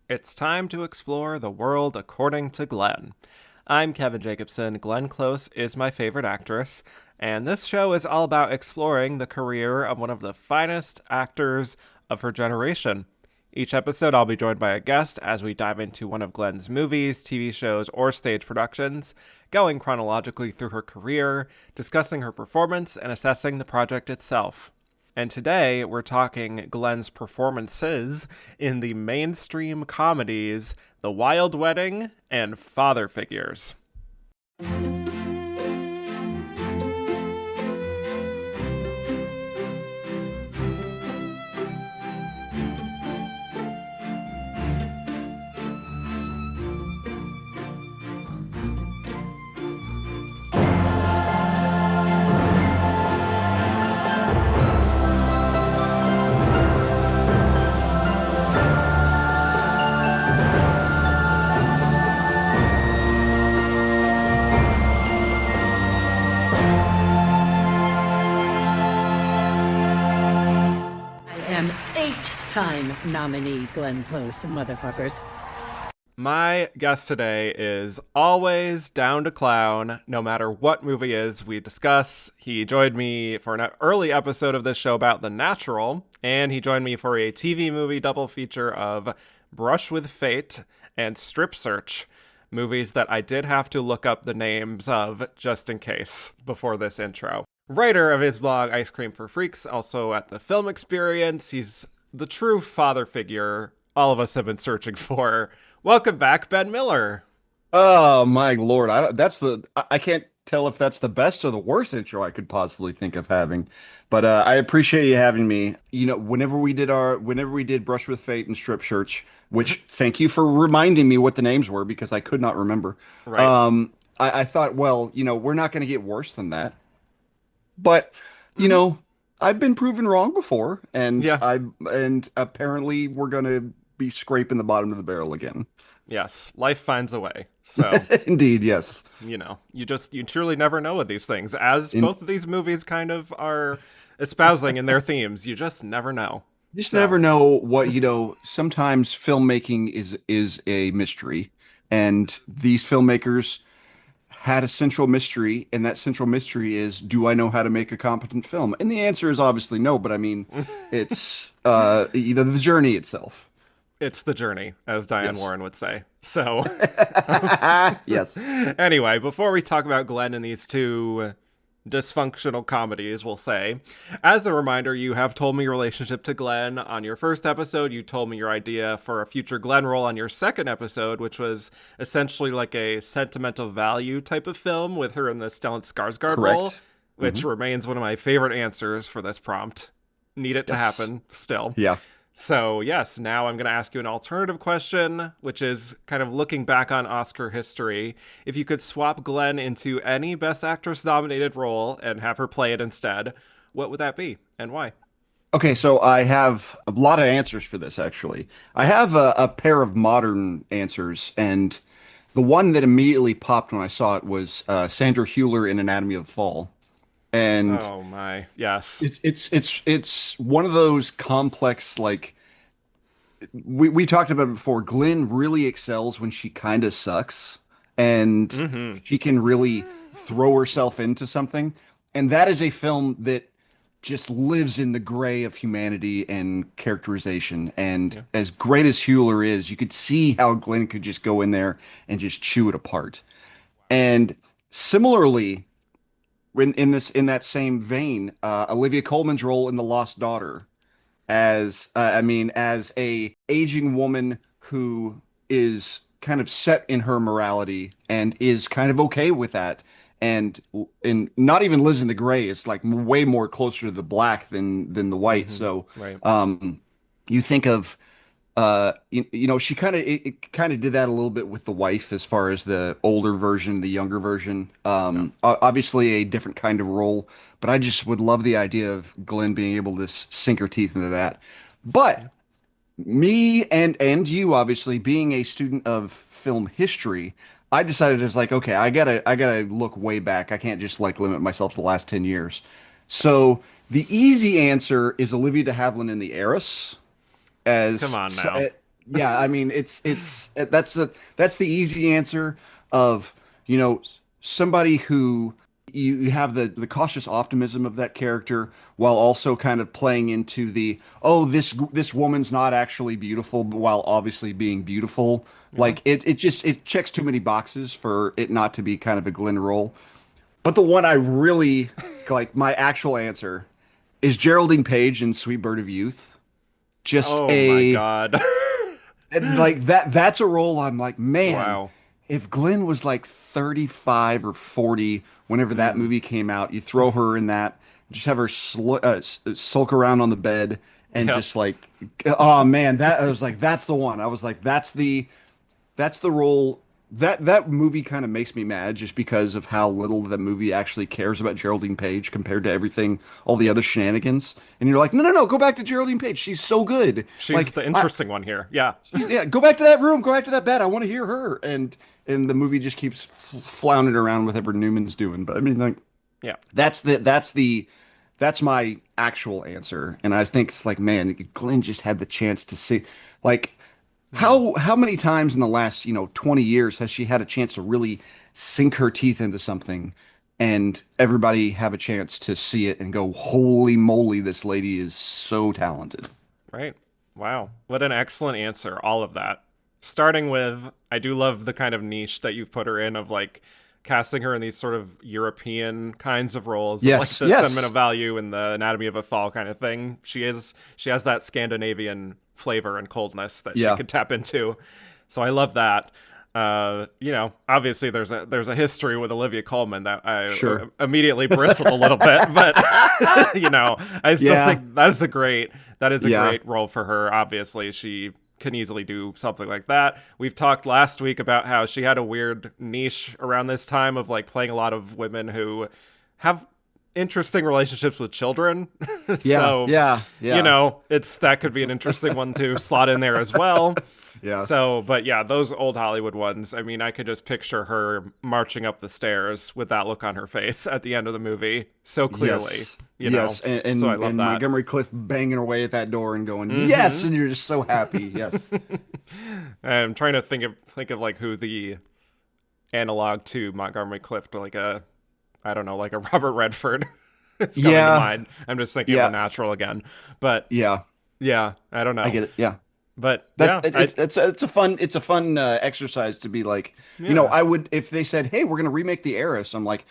It's time to explore the world according to Glenn. I'm Kevin Jacobsen. Glenn Close is my favorite actress, and this show is all about exploring the career of one of the finest actors of her generation. Each episode, I'll be joined by a guest as we dive into one of Glenn's movies, TV shows, or stage productions, going chronologically through her career, discussing her performance, and assessing the project itself. And today, we're talking Glenn's performances in the mainstream comedies The Wilde Wedding and Father Figures. Eight-time nominee Glenn Close, motherfuckers. My guest today is always down to clown, no matter what movie is we discuss. He joined me for an early episode of this show about The Natural, and he joined me for a TV movie double feature of Brush with Fate and Strip Search, movies that I did have to look up the names of just in case before this intro. Writer of his blog Ice Cream for Freaks, also at the Film Experience. He's the true father figure all of us have been searching for. Welcome back, Ben Miller. Oh my Lord. I can't tell if that's the best or the worst intro I could possibly think of having. But I appreciate you having me. You know, whenever we did Brush with Fate and Strip Search, which thank you for reminding me what the names were because I could not remember. Right. I thought, well, we're not going to get worse than that. But, I've been proven wrong before, and Yeah. and apparently we're going to be scraping the bottom of the barrel again. Yes, life finds a way. So, Indeed, yes. you truly never know with these things, as In, both of these movies kind of are espousing in their themes. You just never know. just So, never know what, sometimes filmmaking is a mystery, and these filmmakers had a central mystery, and that central mystery is, do I know how to make a competent film? And the answer is obviously no, but I mean, it's the journey itself. it's the journey, as Diane Yes. Warren would say. So, Yes. anyway, before we talk about Glenn and these two dysfunctional comedies, we'll say, as a reminder, you have told me your relationship to Glenn on your first episode. You told me your idea for a future Glenn role on your second episode, which was essentially like a sentimental value type of film with her in the Stellan Skarsgård role, Correct. which remains one of my favorite answers for this prompt. Need it to Yes. happen still. Yeah. So, yes, now I'm going to ask you an alternative question, which is kind of looking back on Oscar history. If you could swap Glenn into any Best Actress nominated role and have her play it instead, what would that be and why? Okay, so I have a lot of answers for this, actually. I have a pair of modern answers, and the one that immediately popped when I saw it was Sandra Hüller in Anatomy of the Fall. And Oh, my. Yes. it's one of those complex, like we talked about it before. Glenn really excels when she kind of sucks, and Mm-hmm. she can really throw herself into something. And that is a film that just lives in the gray of humanity and characterization. And Yeah. as great as Hewler is, you could see how Glenn could just go in there and just chew it apart. And similarly, in that same vein, Olivia Colman's role in The Lost Daughter as a aging woman who is kind of set in her morality and is kind of okay with that, and not even lives in the gray. It's like way more closer to the black than the white. Mm-hmm. So Right. you think of she kind of did that a little bit with the wife as far as the older version, the younger version. Yeah. Obviously a different kind of role, but I just would love the idea of Glenn being able to sink her teeth into that. But me and you, obviously being a student of film history, I decided it's like, okay, I gotta look way back. I can't just like limit myself to the last 10 years. So the easy answer is Olivia de Havilland in The Heiress Come as on now. Yeah, I mean that's the easy answer of, you know, somebody who you have the cautious optimism of that character while also kind of playing into the, oh, this woman's not actually beautiful while obviously being beautiful. Yeah. Like it checks too many boxes for it not to be kind of a Glenn role. But the one I really like, my actual answer is Geraldine Page in Sweet Bird of Youth. Just Oh my a God. And like that's a role I'm like, man, Wow. if Glenn was like 35 or 40 whenever that Mm. movie came out, you throw her in that, just have her sulk around on the bed and Yep. just like, oh man, that I was like, that's the one. I was like, that's the role. That movie kind of makes me mad just because of how little the movie actually cares about Geraldine Page compared to everything, all the other shenanigans. And you're like, no, no, no, go back to Geraldine Page. She's so good. She's Like, the interesting one here. Yeah. yeah, go back to that room, go back to that bed. I want to hear her. And the movie just keeps floundering around with whatever Newman's doing. But I mean, like, Yeah. that's my actual answer. And I think it's like, man, Glenn just had the chance to see, like, Mm. how many times in the last, 20 years has she had a chance to really sink her teeth into something and everybody have a chance to see it and go, holy moly, this lady is so talented. Right. Wow. What an excellent answer. All of that. Starting with, I do love the kind of niche that you've put her in of like casting her in these sort of European kinds of roles of like Yes, the Sentiment of yes. Value and the Anatomy of a Fall kind of thing. She has that Scandinavian flavor and coldness that she Yeah, could tap into. So I love that. Obviously there's a history with Olivia Colman that I sure. immediately bristled a little bit, but I still Yeah, think that is a yeah. great role for her. Obviously, she can easily do something like that. We've talked last week about how she had a weird niche around this time of like playing a lot of women who have interesting relationships with children. Yeah, So, yeah, yeah, it's that could be an interesting one to slot in there as well. yeah. So, but yeah, those old Hollywood ones, I mean, I could just picture her marching up the stairs with that look on her face at the end of the movie so clearly, Yes, yes, and So I and, love and that. Montgomery Clift banging away at that door and going, yes, Mm-hmm. and you're just so happy. Yes. I'm trying to think of like who the analog to Montgomery Clift, like a, I don't know, like a Robert Redford is coming to Yeah, mind. I'm just thinking of a yeah, natural again. But yeah. yeah, I don't I know. get it. Yeah. But That's yeah, it's a fun exercise to be like, yeah. I would if they said, "Hey, we're going to remake The Heiress." I'm like,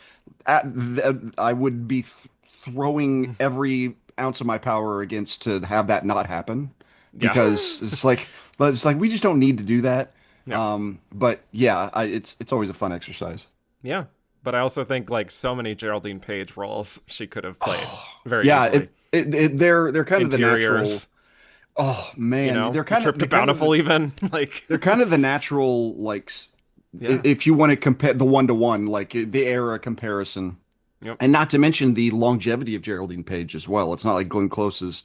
I would be throwing every ounce of my power against to have that not happen Yeah. because it's like we just don't need to do that. Yeah. But yeah, it's always a fun exercise. Yeah. But I also think like so many Geraldine Page roles she could have played very Yeah, easily. they're kind of the natural. Interiors, Oh man, a trip to Bountiful even. Like they're kind of the natural like yeah. if you want to compare the one to one, like the era comparison, Yep. and not to mention the longevity of Geraldine Page as well. It's not like Glenn Close's,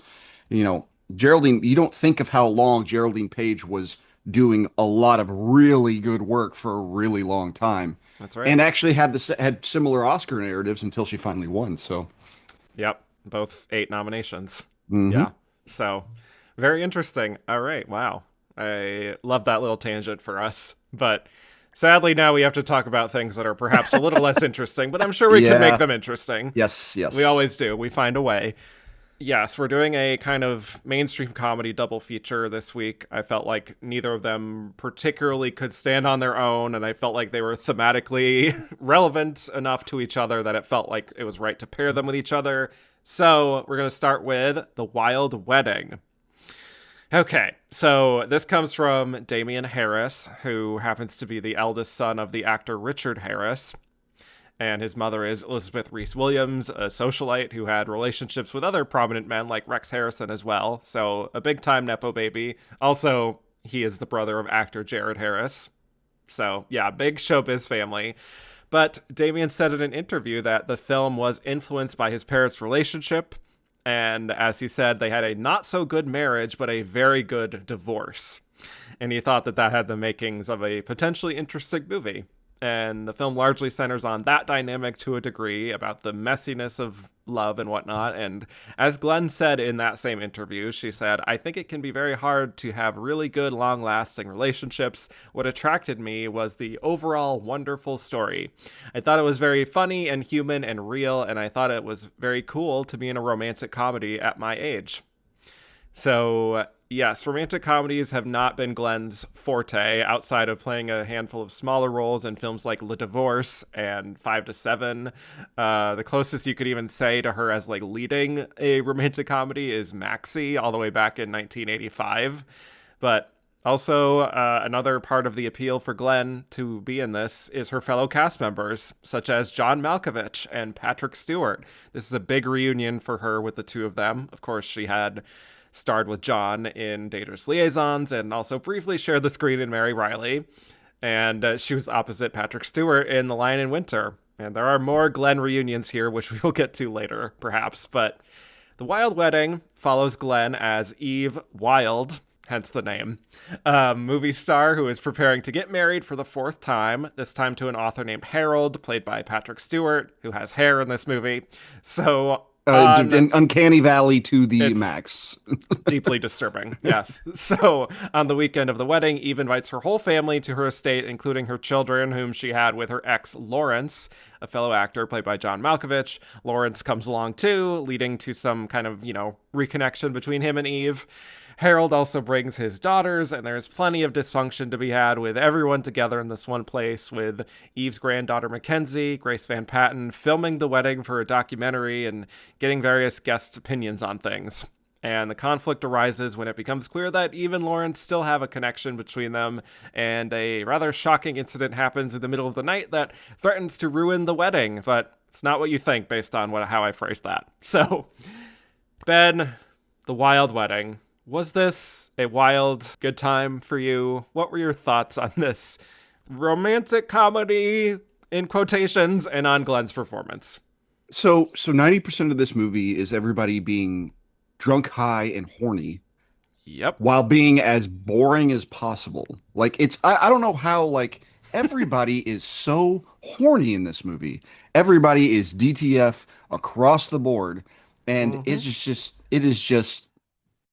you know, Geraldine. You don't think of how long Geraldine Page was doing a lot of really good work for a really long time, That's right. and actually had similar Oscar narratives until she finally won. So, Yep. Both 8 nominations. hmm Yeah. So very interesting. All right. Wow. I love that little tangent for us. But sadly, now we have to talk about things that are perhaps a little less interesting, but I'm sure we could make yeah, them interesting. yes, We yes, always do. We find a way. Yes, we're doing a kind of mainstream comedy double feature this week. I felt like neither of them particularly could stand on their own, and I felt like they were thematically relevant enough to each other that it felt like it was right to pair them with each other. So we're going to start with The Wilde Wedding. Okay, so this comes from Damian Harris, who happens to be the eldest son of the actor Richard Harris. And his mother is Elizabeth Reese Williams, a socialite who had relationships with other prominent men like Rex Harrison as well. So a big time Nepo baby. Also, he is the brother of actor Jared Harris. So yeah, big showbiz family. But Damien said in an interview that the film was influenced by his parents' relationship. And as he said, they had a not so good marriage, but a very good divorce. And he thought that that had the makings of a potentially interesting movie. And the film largely centers on that dynamic to a degree, about the messiness of love and whatnot. And as Glenn said in that same interview, she said, "I think it can be very hard to have really good, long-lasting relationships. What attracted me was the overall wonderful story. I thought it was very funny and human and real, and I thought it was very cool to be in a romantic comedy at my age." So, yes, romantic comedies have not been Glenn's forte outside of playing a handful of smaller roles in films like Le Divorce and 5 to 7. The closest you could even say to her as like leading a romantic comedy is Maxie, all the way back in 1985. But also, another part of the appeal for Glenn to be in this is her fellow cast members, such as John Malkovich and Patrick Stewart. This is a big reunion for her with the two of them. Of course, she had starred with John in Dangerous Liaisons and also briefly shared the screen in Mary Riley. And she was opposite Patrick Stewart in The Lion in Winter. And there are more Glenn reunions here, which we will get to later, perhaps. But The Wilde Wedding follows Glenn as Eve Wilde, hence the name, a movie star who is preparing to get married for the fourth time, this time to an author named Harold, played by Patrick Stewart, who has hair in this movie. So an uncanny valley to the max. Deeply disturbing, yes. So on the weekend of the wedding, Eve invites her whole family to her estate, including her children, whom she had with her ex, Lawrence, a fellow actor played by John Malkovich. Lawrence comes along too, leading to some kind of, reconnection between him and Eve. Harold also brings his daughters, and there's plenty of dysfunction to be had with everyone together in this one place, with Eve's granddaughter Mackenzie, Grace Van Patten, filming the wedding for a documentary and getting various guests' opinions on things. And the conflict arises when it becomes clear that Eve and Lawrence still have a connection between them, and a rather shocking incident happens in the middle of the night that threatens to ruin the wedding, but it's not what you think based on how I phrased that. So, Ben, The Wilde Wedding. Was this a wild, good time for you? What were your thoughts on this romantic comedy, in quotations, and on Glenn's performance? So 90% of this movie is everybody being drunk, high, and horny. Yep. While being as boring as possible. Like, I don't know how, like, everybody is so horny in this movie. Everybody is DTF across the board. And it is just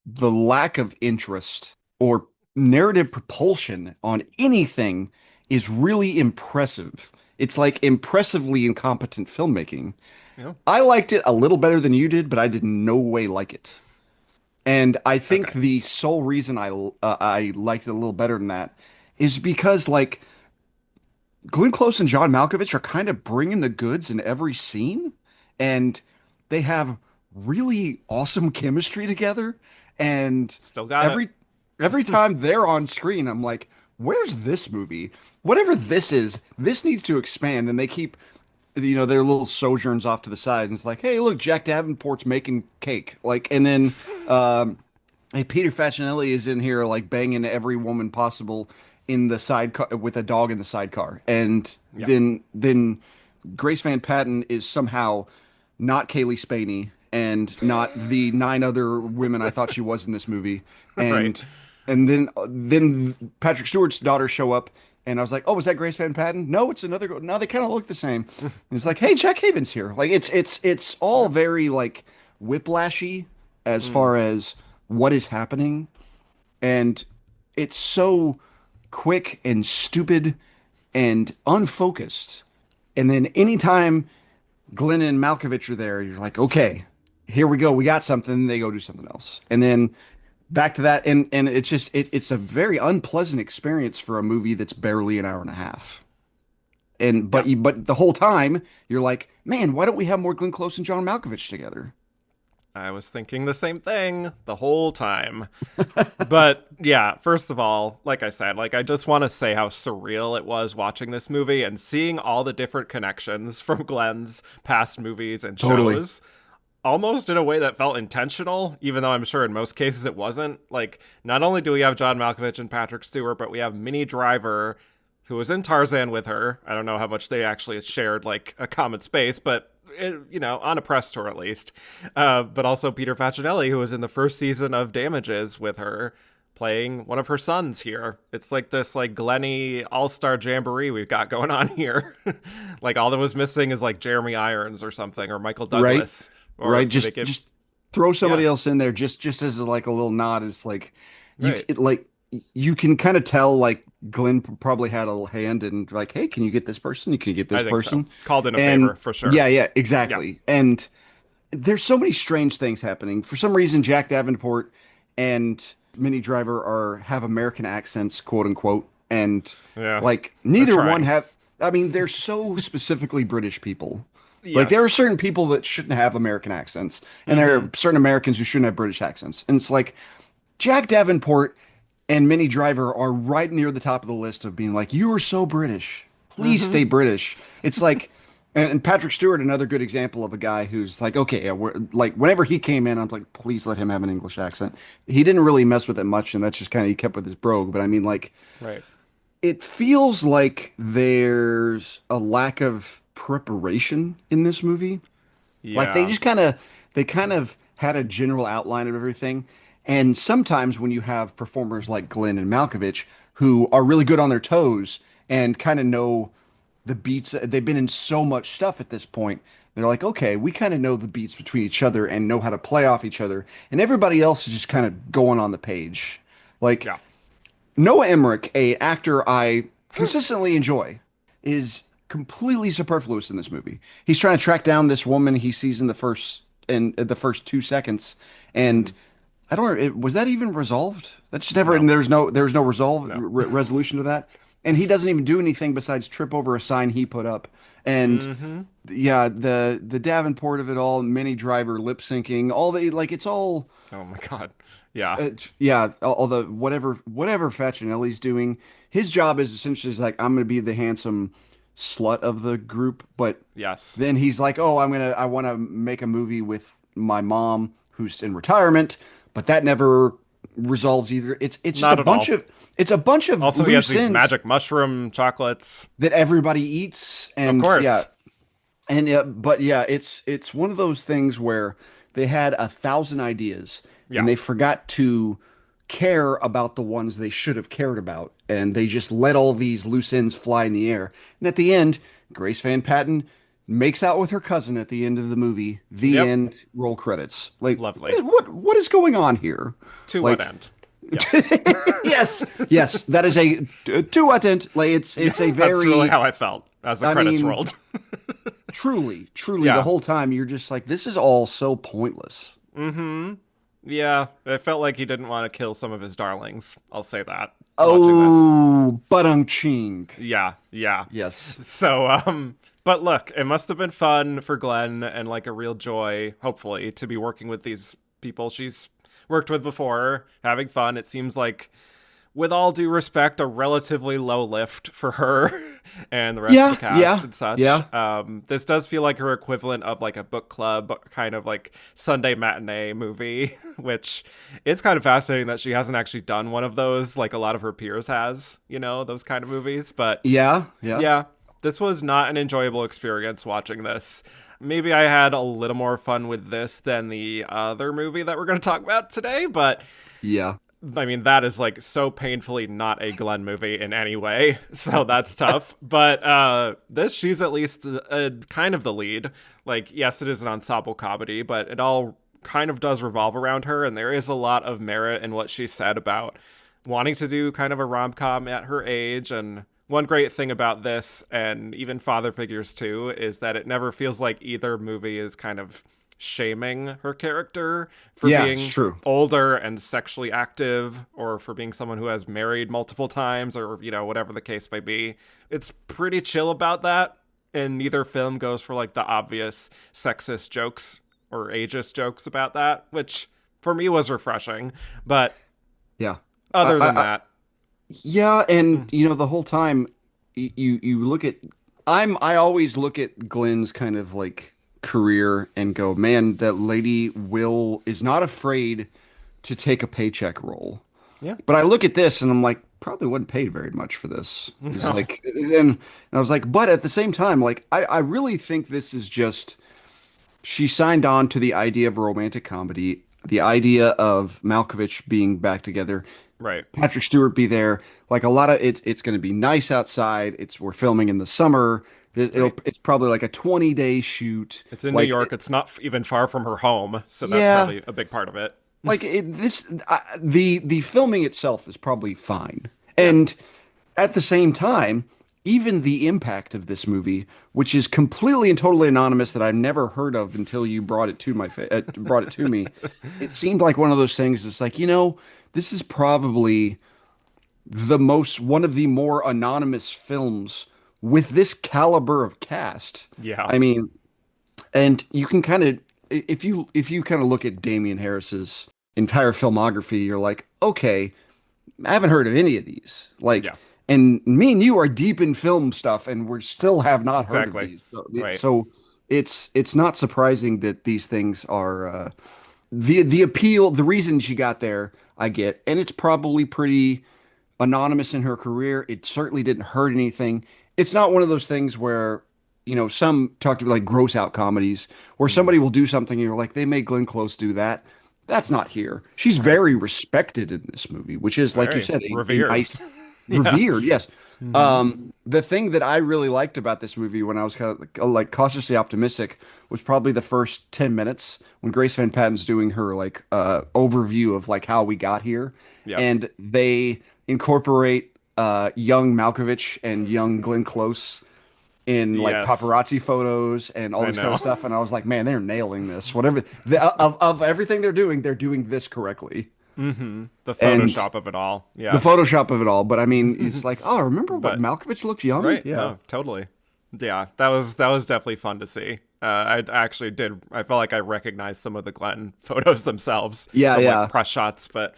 the lack of interest or narrative propulsion on anything is really impressive. It's like impressively incompetent filmmaking. Yeah. I liked it a little better than you did, but I did no way like it. And I think the sole reason I liked it a little better than that is because, like, Glenn Close and John Malkovich are kind of bringing the goods in every scene, and they have really awesome chemistry together. And still got every time they're on screen, I'm like, where's this movie? Whatever this is, this needs to expand. And they keep, their little sojourns off to the side. And it's like, hey, look, Jack Davenport's making cake. Like, and then, hey, Peter Facinelli is in here, like, banging every woman possible in the sidecar with a dog in the sidecar. And then Grace Van Patten is somehow not Kaylee Spaney and not the 9 other women I thought she was in this movie. And and then Patrick Stewart's daughters show up, and I was like, oh, was that Grace Van Patten? No, it's another girl. No, they kind of look the same. And it's like, hey, Jack Haven's here. Like, it's all very, like, whiplashy as far as what is happening. And it's so quick and stupid and unfocused. And then anytime Glenn and Malkovich are there, you're like, okay, here we go. We got something. They go do something else. And then back to that. And it's just, it's a very unpleasant experience for a movie that's barely an hour and a half. And, but the whole time you're like, man, why don't we have more Glenn Close and John Malkovich together? I was thinking the same thing the whole time. But yeah, first of all, like I said, like, I just want to say how surreal it was watching this movie and seeing all the different connections from Glenn's past movies and shows. Almost in a way that felt intentional, even though I'm sure in most cases it wasn't. Like, not only do we have John Malkovich and Patrick Stewart, but we have Minnie Driver, who was in Tarzan with her. I don't know how much they actually shared, like, a common space, but on a press tour at least. But also Peter Facinelli, who was in the first season of Damages with her, playing one of her sons here. It's like this like Glenny all-star jamboree we've got going on here. Like all that was missing is like Jeremy Irons or something or Michael Right? Douglas or Right? make it Just throw yeah, somebody else in there just as like a little nod. It's like right. like you can kind of tell like Glenn probably had a little hand in like, hey, can you get this person? You can get this I think so. person. Called in a And favor for sure. yeah, Yeah. exactly. And there's so many strange things happening. For some reason, Jack Davenport and Minnie Driver are have American accents, quote unquote, and Yeah. like They're neither one trying. have. I mean, they're so specifically British people. Like there are Yes. certain people that shouldn't have American accents, and there Mm-hmm. are certain Americans who shouldn't have British accents. And it's like Jack Davenport and Minnie Driver are right near the top of the list of being like, you are so British. Please Mm-hmm. stay British. It's like, and Patrick Stewart, another good example of a guy who's like, okay, yeah, we're like, whenever he came in, I'm like, please let him have an English accent. He didn't really mess with it much, and that's just kind of he kept with his brogue. But I mean, like, Right. it feels like there's a lack of preparation in this movie. Like Yeah. they kind of had a general outline of everything. And sometimes when you have performers like Glenn and Malkovich who are really good on their toes and kind of know the beats, they've been in so much stuff at this point. They're like, okay, we kind of know the beats between each other and know how to play off each other. And everybody else is just kind of going on the page. Like Yeah. Noah Emmerich, a actor I consistently enjoy, is completely superfluous in this movie. He's trying to track down this woman he sees in the first 2 seconds, Mm-hmm. and I don't know, was that even resolved? That just never. No. And there's no No. resolution to that, and he doesn't even do anything besides trip over a sign he put up, and Mm-hmm. yeah, the Davenport of it all, Mini Driver lip syncing, all the like, it's all Oh my God. Yeah. yeah, all the whatever Facinelli's doing, his job is essentially is like I'm gonna be the handsome slut of the group, but Yes. then he's like, oh, I want to make a movie with my mom who's in retirement, but that never resolves either. It's just a Not at bunch all. of it's a bunch of Also, he has loose these ends magic mushroom chocolates. that everybody eats, Of and yeah, course. and yeah, but yeah, it's one of those things where they had 1,000 ideas and Yeah. they forgot to care about the ones they should have cared about, and they just let all these loose ends fly in the air. And at the end, Grace Van Patten makes out with her cousin at the end of the movie. The Yep. end. Roll credits. Like Lovely. what is going on here? To what Like end? Yes. yes, that is a to what end? Like it's a That's really very how I felt as the I credits mean rolled. truly the Yeah. whole time you're just like this is all so pointless. Mm-hmm. Yeah. It felt like he didn't want to kill some of his darlings. I'll say that. Watching this. Oh, ching. Yeah. Yeah. Yes. So, but look, it must have been fun for Glenn and like a real joy, hopefully, to be working with these people she's worked with before, having fun. It seems like, with all due respect, a relatively low lift for her and the rest of the Yeah, cast and such. yeah. This does feel like her equivalent of like a book club kind of like Sunday matinee movie, which is kind of fascinating that she hasn't actually done one of those like a lot of her peers has, those kind of movies. But Yeah, yeah. yeah, this was not an enjoyable experience watching this. Maybe I had a little more fun with this than the other movie that we're going to talk about today, but Yeah. I mean, that is like so painfully not a Glenn movie in any way, so that's tough. But this, she's at least kind of the lead. Like, yes, it is an ensemble comedy, but it all kind of does revolve around her, and there is a lot of merit in what she said about wanting to do kind of a rom-com at her age. And one great thing about this, and even Father Figures too, is that it never feels like either movie is kind of shaming her character for Yeah, it's being true. older and sexually active, or for being someone who has married multiple times, or whatever the case may be. It's pretty chill about that, and neither film goes for like the obvious sexist jokes or ageist jokes about that, which for me was refreshing. But Yeah. other than I that, yeah, and the whole time you look at I always look at Glenn's kind of like career and go, man, that lady will is not afraid to take a paycheck role. yeah. But I look at this and I'm like, probably wasn't paid very much for this. It's No. like, and I was like, but at the same time, like, I really think this is just she signed on to the idea of a romantic comedy, the idea of Malkovich being back together. Right. Patrick Stewart be there. Like a lot of it's going to be nice outside. We're filming in the summer. Right. It's probably like a 20-day shoot. It's in New Like York. It's not even far from her home, so that's yeah, probably a big part of it. like the filming itself is probably fine. Yeah. And at the same time, even the impact of this movie, which is completely and totally anonymous that I've never heard of until you brought it to brought it to me, it seemed like one of those things. It's like, this is probably one of the more anonymous films with this caliber of cast. Yeah. I mean, and you can kind of if you kind of look at Damian Harris's entire filmography, you're like, okay, I haven't heard of any of these. Like, Yeah. and me and you are deep in film stuff, and we still have not heard of Exactly. these. So, Right. it's not surprising that these things are the appeal, the reason she got there, I get, and it's probably pretty anonymous in her career. It certainly didn't hurt anything. It's not one of those things where, some talk to like gross out comedies where Hmm. somebody will do something and you're like, they made Glenn Close do that. That's not here. She's Right. very respected in this movie, which is, like you Very said, a revered. nice, Yeah. revered. Yes. Hmm. The thing that I really liked about this movie when I was kind of like cautiously optimistic was probably the first 10 minutes when Grace Van Patten's doing her like overview of like how we got here, Yep. and they incorporate young Malkovich and young Glenn Close in like Yes. paparazzi photos and all I this kind of know. stuff, and I was like, man, they're nailing this. Whatever of everything they're doing this correctly. The And Photoshop of it all. the Yes. Photoshop of it all, but I mean, it's like, oh, remember what But Malkovich looked young? right. Yeah. No, totally. Yeah. That was definitely fun to see. I actually did. I felt like I recognized some of the Glenn photos themselves Yeah, from like yeah. press shots, but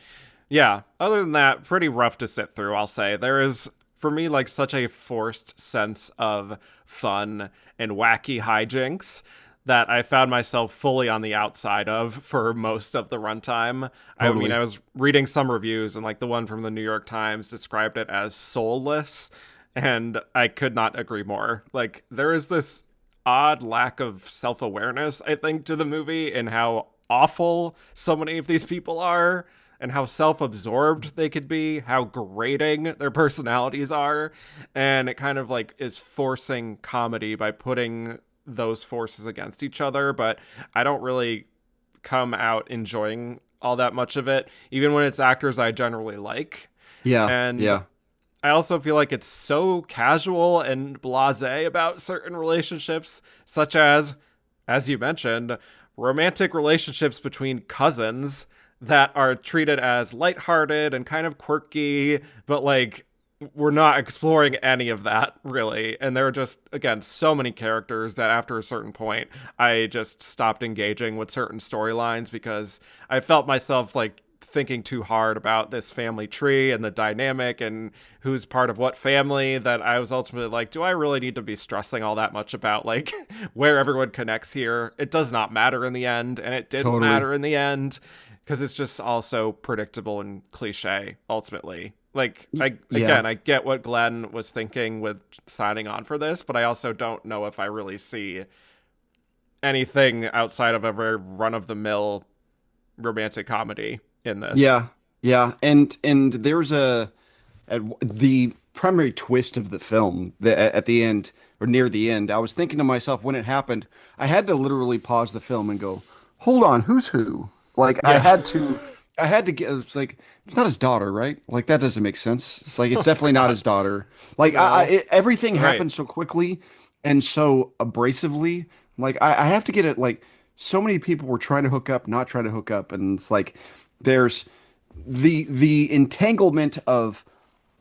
yeah. Other than that, pretty rough to sit through. I'll say there is for me like such a forced sense of fun and wacky hijinks that I found myself fully on the outside of for most of the runtime. I mean, I Totally. was reading some reviews, and like the one from the New York Times described it as soulless, and I could not agree more. Like, there is this odd lack of self awareness, I think, to the movie and how awful so many of these people are. And how self absorbed they could be, how grating their personalities are. And it kind of like is forcing comedy by putting those forces against each other, but I don't really come out enjoying all that much of it, even when it's actors I generally like. Yeah, And yeah. I also feel like it's so casual and blasé about certain relationships, such as you mentioned, romantic relationships between cousins that are treated as lighthearted and kind of quirky, but like we're not exploring any of that really. And there are just, again, so many characters that after a certain point, I just stopped engaging with certain storylines because I felt myself like thinking too hard about this family tree and the dynamic and who's part of what family that I was ultimately like, do I really need to be stressing all that much about like where everyone connects here? It does not matter in the end, and it didn't Totally. matter in the end because it's just also predictable and cliche ultimately. Like I Yeah. again, I get what Glenn was thinking with signing on for this, but I also don't know if I really see anything outside of a very run of the mill romantic comedy in this. Yeah. Yeah. And there's the primary twist of the film at the end or near the end. I was thinking to myself when it happened, I had to literally pause the film and go, "Hold on, who's who?" Like Yeah. I had to get. It's like it's not his daughter, right? Like that doesn't make sense. It's like it's Oh definitely not God. his daughter. Like No. everything Right. happened so quickly and so abrasively. Like I have to get it. Like so many people were trying to hook up, not trying to hook up, and it's like there's the entanglement of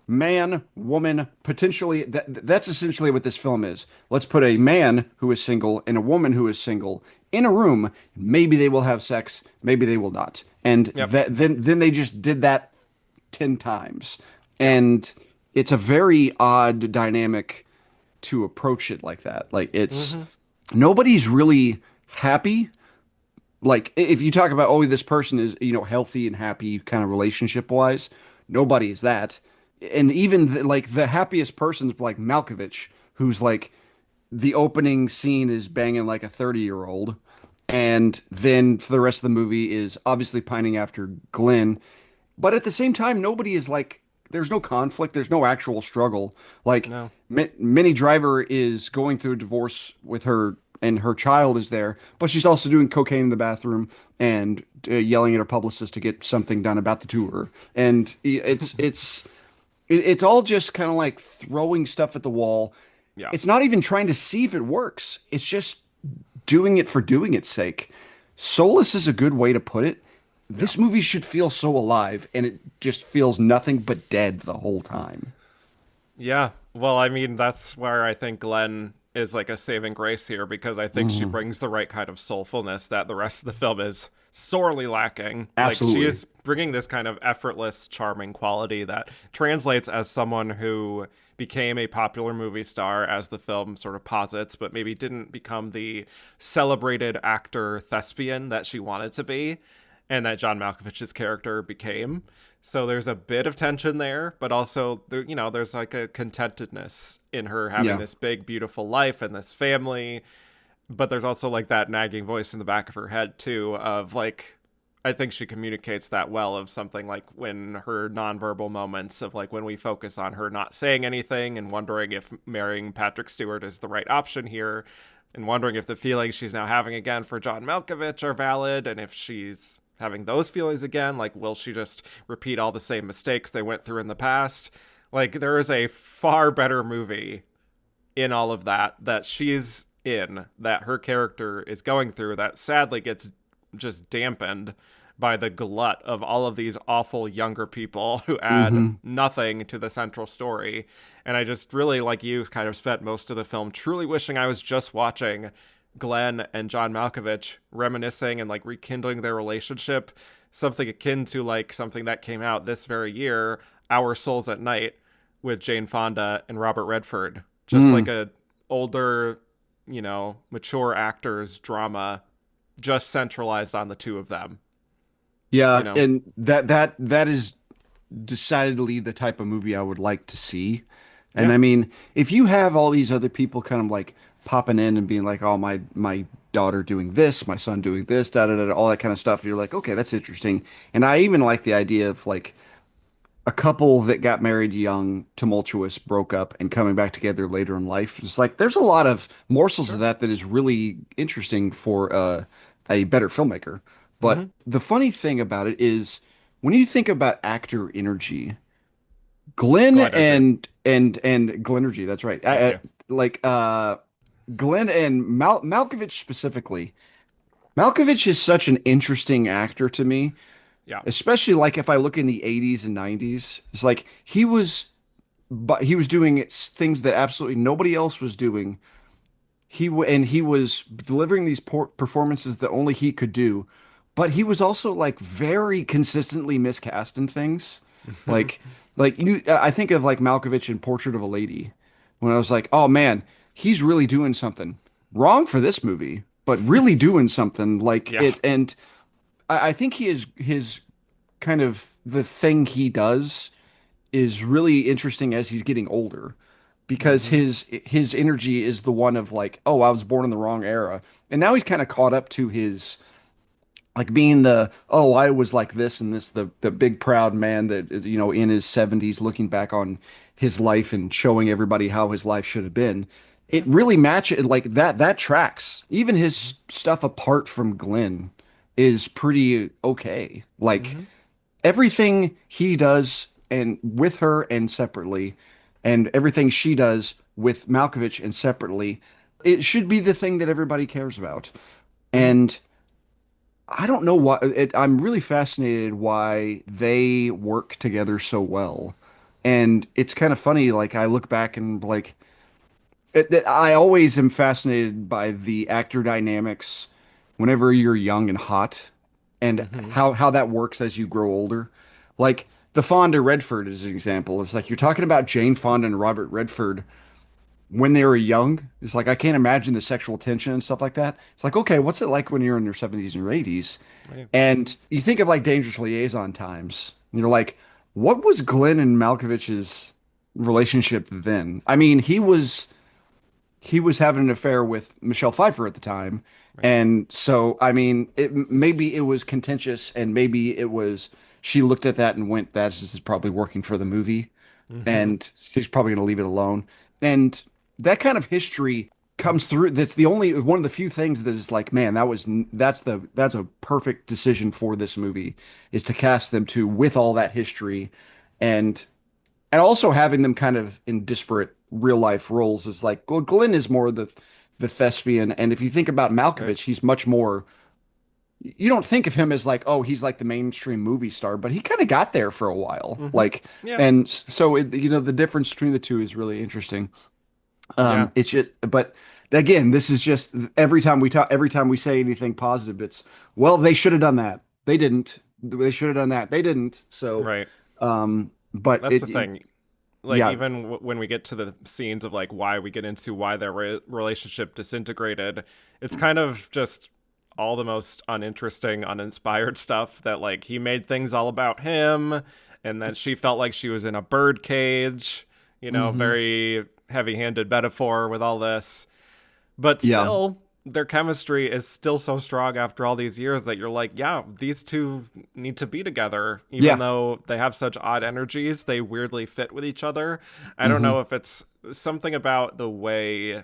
man, woman, potentially that's essentially what this film is. Let's put a man who is single and a woman who is single in a room. Maybe they will have sex, maybe they will not. And Yep. then they just did that 10 times. Yeah. And it's a very odd dynamic to approach it like that. Like it's Mm-hmm. nobody's really happy. Like if you talk about, oh, this person is, healthy and happy kind of relationship wise, nobody is that. And even like the happiest person's like Malkovich, who's like the opening scene is banging like a 30-year-old, and then for the rest of the movie is obviously pining after Glenn, but at the same time, nobody is like, there's no conflict, there's no actual struggle. Like, No. Minnie Driver is going through a divorce with her, and her child is there, but she's also doing cocaine in the bathroom and yelling at her publicist to get something done about the tour. And it's all just kind of like throwing stuff at the wall. Yeah. It's not even trying to see if it works. It's just doing it for doing its sake. Soulless is a good way to put it. Yeah. This movie should feel so alive, and it just feels nothing but dead the whole time. Yeah. Well, I mean, that's where I think Glenn is like a saving grace here because I think she Mhm. brings the right kind of soulfulness that the rest of the film is sorely lacking. Like, she Absolutely. is bringing this kind of effortless, charming quality that translates as someone who became a popular movie star, as the film sort of posits, but maybe didn't become the celebrated actor thespian that she wanted to be and that John Malkovich's character became. So there's a bit of tension there, but also there, there's like a contentedness in her having Yeah. this big, beautiful life and this family. But there's also like that nagging voice in the back of her head too, of like, I think she communicates that well, of something like when her nonverbal moments of like when we focus on her not saying anything and wondering if marrying Patrick Stewart is the right option here, and wondering if the feelings she's now having again for John Malkovich are valid, and if she's having those feelings again, like will she just repeat all the same mistakes they went through in the past? Like, there is a far better movie in all of that she's in, that her character is going through, that sadly gets just dampened by the glut of all of these awful younger people who add Hmm. nothing to the central story. And I just really, like you, kind of spent most of the film truly wishing I was just watching Glenn and John Malkovich reminiscing and like rekindling their relationship, something akin to like something that came out this very year, Our Souls at Night, with Jane Fonda and Robert Redford. Just like Mm. a older, mature actors drama, just centralized on the two of them, you Yeah, know. and that is decidedly the type of movie I would like to see. And Yeah. I mean, if you have all these other people kind of like popping in and being like, "Oh, my daughter doing this, my son doing this, da da da," all that kind of stuff, you're like, "Okay, that's interesting." And I even like the idea of like a couple that got married young, tumultuous, broke up, and coming back together later in life. It's like there's a lot of morsels of Sure. that is really interesting for a better filmmaker. But Mm-hmm. the funny thing about it is when you think about actor energy, Glenn Glenergy. and Glenergy, that's right. Thank you. Like Glenn and Malkovich specifically. Malkovich is such an interesting actor to me, Yeah. especially like if I look in the 80s and 90s. It's like but he was doing things that absolutely nobody else was doing. And he was delivering these performances that only he could do, but he was also like very consistently miscast in things. Like I think of like Malkovich in Portrait of a Lady, when I was like, oh man, he's really doing something wrong for this movie, but really doing something like Yeah. it. And I think he is his kind of the thing he does is really interesting as he's getting older because Mm-hmm. his energy is the one of like, oh, I was born in the wrong era. And now he's kind of caught up to his like being the, oh, I was like this and this, the big proud man that is, in his 70s looking back on his life and showing everybody how his life should have been. Yeah. It really matches like that tracks. Even his stuff apart from Glenn is pretty okay. Like Mm-hmm. everything he does and with her and separately, and everything she does with Malkovich and separately, it should be the thing that everybody cares about. Mm-hmm. And I don't know why I'm really fascinated why they work together so well. And it's kind of funny, like I look back and like I always am fascinated by the actor dynamics whenever you're young and hot and Mm-hmm. how that works as you grow older. Like the Fonda Redford is an example. It's like you're talking about Jane Fonda and Robert Redford when they were young. It's like I can't imagine the sexual tension and stuff like that. It's like, okay, what's it like when you're in your 70s and your 80s? Yeah. And you think of like Dangerous Liaison times. And you're like, what was Glenn and Malkovich's relationship then? I mean, he was having an affair with Michelle Pfeiffer at the time. Right. And so, I mean, maybe it was contentious and maybe it was she looked at that and went, "That's this is probably working for the movie," Hmm. and she's probably going to leave it alone. And that kind of history comes through. That's the only one of the few things that is like, man, that's a perfect decision for this movie is to cast them two with all that history, and also having them kind of in disparate real life roles is like, well, Glenn is more the thespian, and if you think about Right. Malkovich, he's much more. You don't think of him as like, oh, he's like the mainstream movie star, but he kind of got there for a while, Hmm. like, Yeah. and so the difference between the two is really interesting. Yeah. It's just, but again, this is just every time we say anything positive, it's, well, they should have done that. They didn't. They should have done that. They didn't. So, Right. but That's the thing. Like yeah. even when we get to the scenes of like why we get into why their relationship disintegrated, it's kind of just all the most uninteresting, uninspired stuff that like he made things all about him and then she felt like she was in a bird cage, Hmm. very heavy-handed metaphor with all this. But Yeah. still, their chemistry is still so strong after all these years that you're like, yeah, these two need to be together. Even Yeah. though they have such odd energies, they weirdly fit with each other. I don't Hmm. know if it's something about the way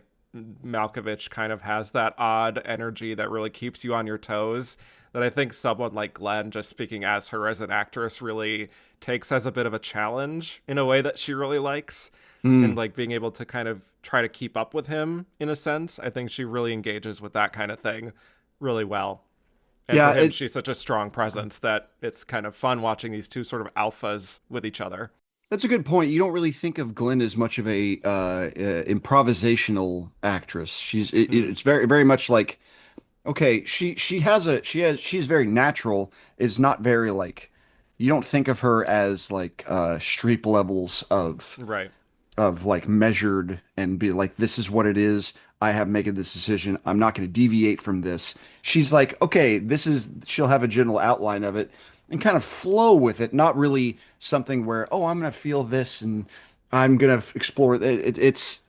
Malkovich kind of has that odd energy that really keeps you on your toes that I think someone like Glenn, just speaking as her as an actress, really takes as a bit of a challenge in a way that she really likes and Mm. like being able to kind of try to keep up with him in a sense. I think she really engages with that kind of thing really well. And Yeah. for him, she's such a strong presence that it's kind of fun watching these two sort of alphas with each other. That's a good point. You don't really think of Glenn as much of a improvisational actress. Mm, It's very much like, okay, she's very natural. It's not very like, you don't think of her as like streep levels right. of like measured and be like, this is what it is. I have making this decision. I'm not going to deviate from this. She's like, okay, she'll have a general outline of it and kind of flow with it, not really something where, oh, I'm going to feel this and I'm going to explore it.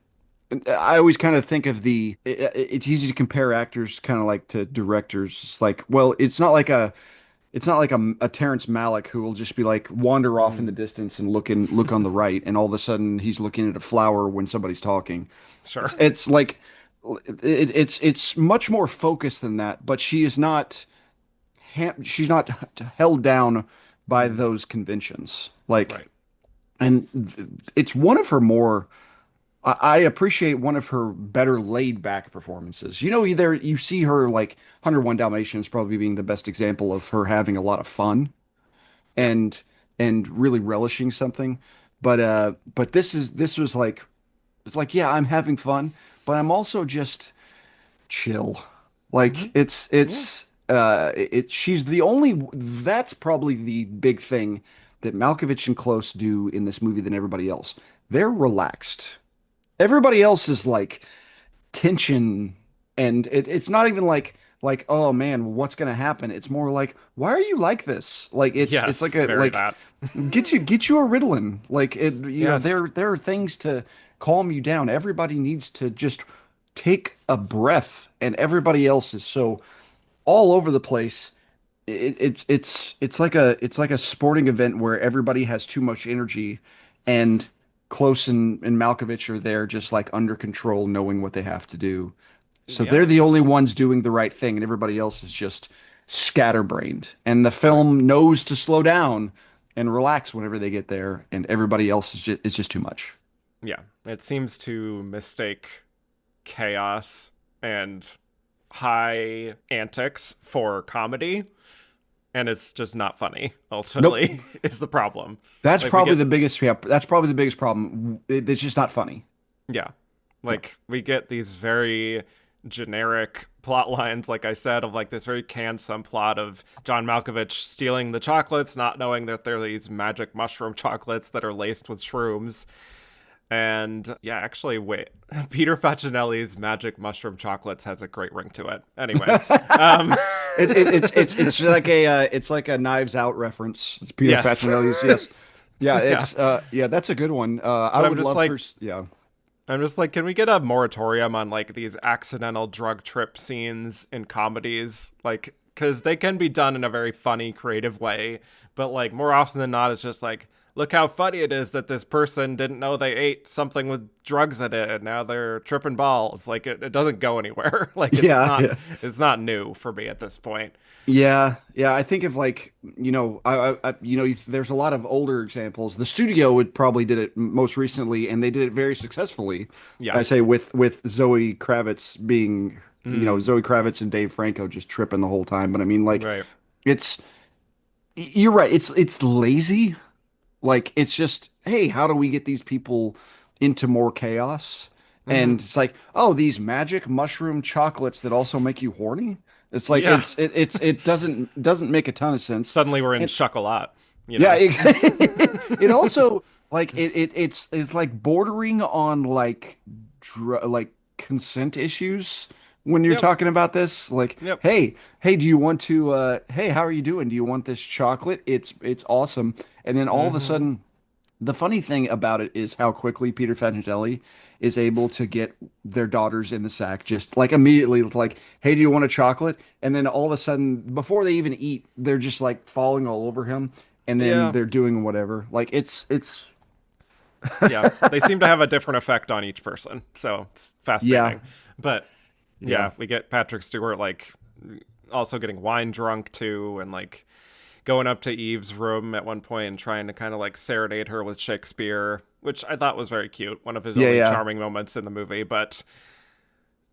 I always kind of think of it's easy to compare actors kind of like to directors. It's like, well, it's not like a Terrence Malick who will just be like wander off in Mm, the distance and look on the right, and all of a sudden he's looking at a flower when somebody's talking. sure. It's like it's much more focused than that, but she's not held down by Mm, those conventions. Like, right. and it's one of her more. I appreciate one of her better laid back performances. You see her like 101 Dalmatians probably being the best example of her having a lot of fun Yeah. and really relishing something. But this was like, it's like, yeah, I'm having fun, but I'm also just chill. Hmm. Like Yeah. she's the only, that's probably the big thing that Malkovich and Close do in this movie than everybody else. They're relaxed. Everybody else is like tension, and it's not even like, oh man, what's gonna happen? It's more like, why are you like this? Like it's Yes. like a Very like, that. get you a Ritalin. Like, Yes. there are things to calm you down. Everybody needs to just take a breath, and everybody else is so all over the place. It's like a sporting event where everybody has too much energy, and Close and Malkovich are there just like under control, knowing what they have to do. So they're Yeah. the only ones doing the right thing, and everybody else is just scatterbrained. And the Right. film knows to slow down and relax whenever they get there, and everybody else is just too much. Yeah. It seems to mistake chaos and high antics for comedy, and it's just not funny, Nope. ultimately, is the problem. That's Like, we probably get, the biggest, yeah, that's probably the biggest problem. It's just not funny. yeah, Yeah. like, we get these very generic plot lines, like I said, of like this very canned subplot of John Malkovich stealing the chocolates, not knowing that they're these magic mushroom chocolates that are laced with shrooms. And yeah, actually, wait. Peter Facinelli's Magic Mushroom Chocolates has a great ring to it. Anyway, um, It's like it's like a Knives Out reference. It's Peter yes, Facinelli's. Yes, yeah. yeah. Yeah. That's a good one. I But I'm would just love like, her. Yeah. can we get a moratorium on like these accidental drug trip scenes in comedies? Like, because they can be done in a very funny, creative way. But like more often than not, it's just like, look how funny it is that this person didn't know they ate something with drugs in it, and now they're tripping balls. Like it doesn't go anywhere. Like Yeah, yeah. it's not new for me at this point. Yeah, yeah. I think of like, there's a lot of older examples. The studio would probably did it most recently, and they did it very successfully. Yeah. I say with Zoe Kravitz being, Mm, Zoe Kravitz and Dave Franco just tripping the whole time. But I mean, like, right. it's you're right. It's lazy. Like, it's just, hey, how do we get these people into more chaos? And Hmm. it's like, oh, these magic mushroom chocolates that also make you horny. It's like Yeah. it doesn't make a ton of sense. Suddenly we're in And Chocolat, you yeah, know? exactly. It also like it's like bordering on like like consent issues when you're Yep. talking about this. Like, Yep. hey, do you want to hey, how are you doing? Do you want this chocolate? It's awesome. And then all of a Hmm. sudden the funny thing about it is how quickly Peter Facinelli is able to get their daughters in the sack, just like immediately, like, hey, do you want a chocolate? And then all of a sudden, before they even eat, they're just like falling all over him, and then Yeah. they're doing whatever. Like it's Yeah. They seem to have a different effect on each person. So it's yeah, fascinating. But yeah, yeah, we get Patrick Stewart like also getting wine drunk too, and like going up to Eve's room at one point and trying to kind of like serenade her with Shakespeare, which I thought was very cute. One of his yeah, only yeah, charming moments in the movie. But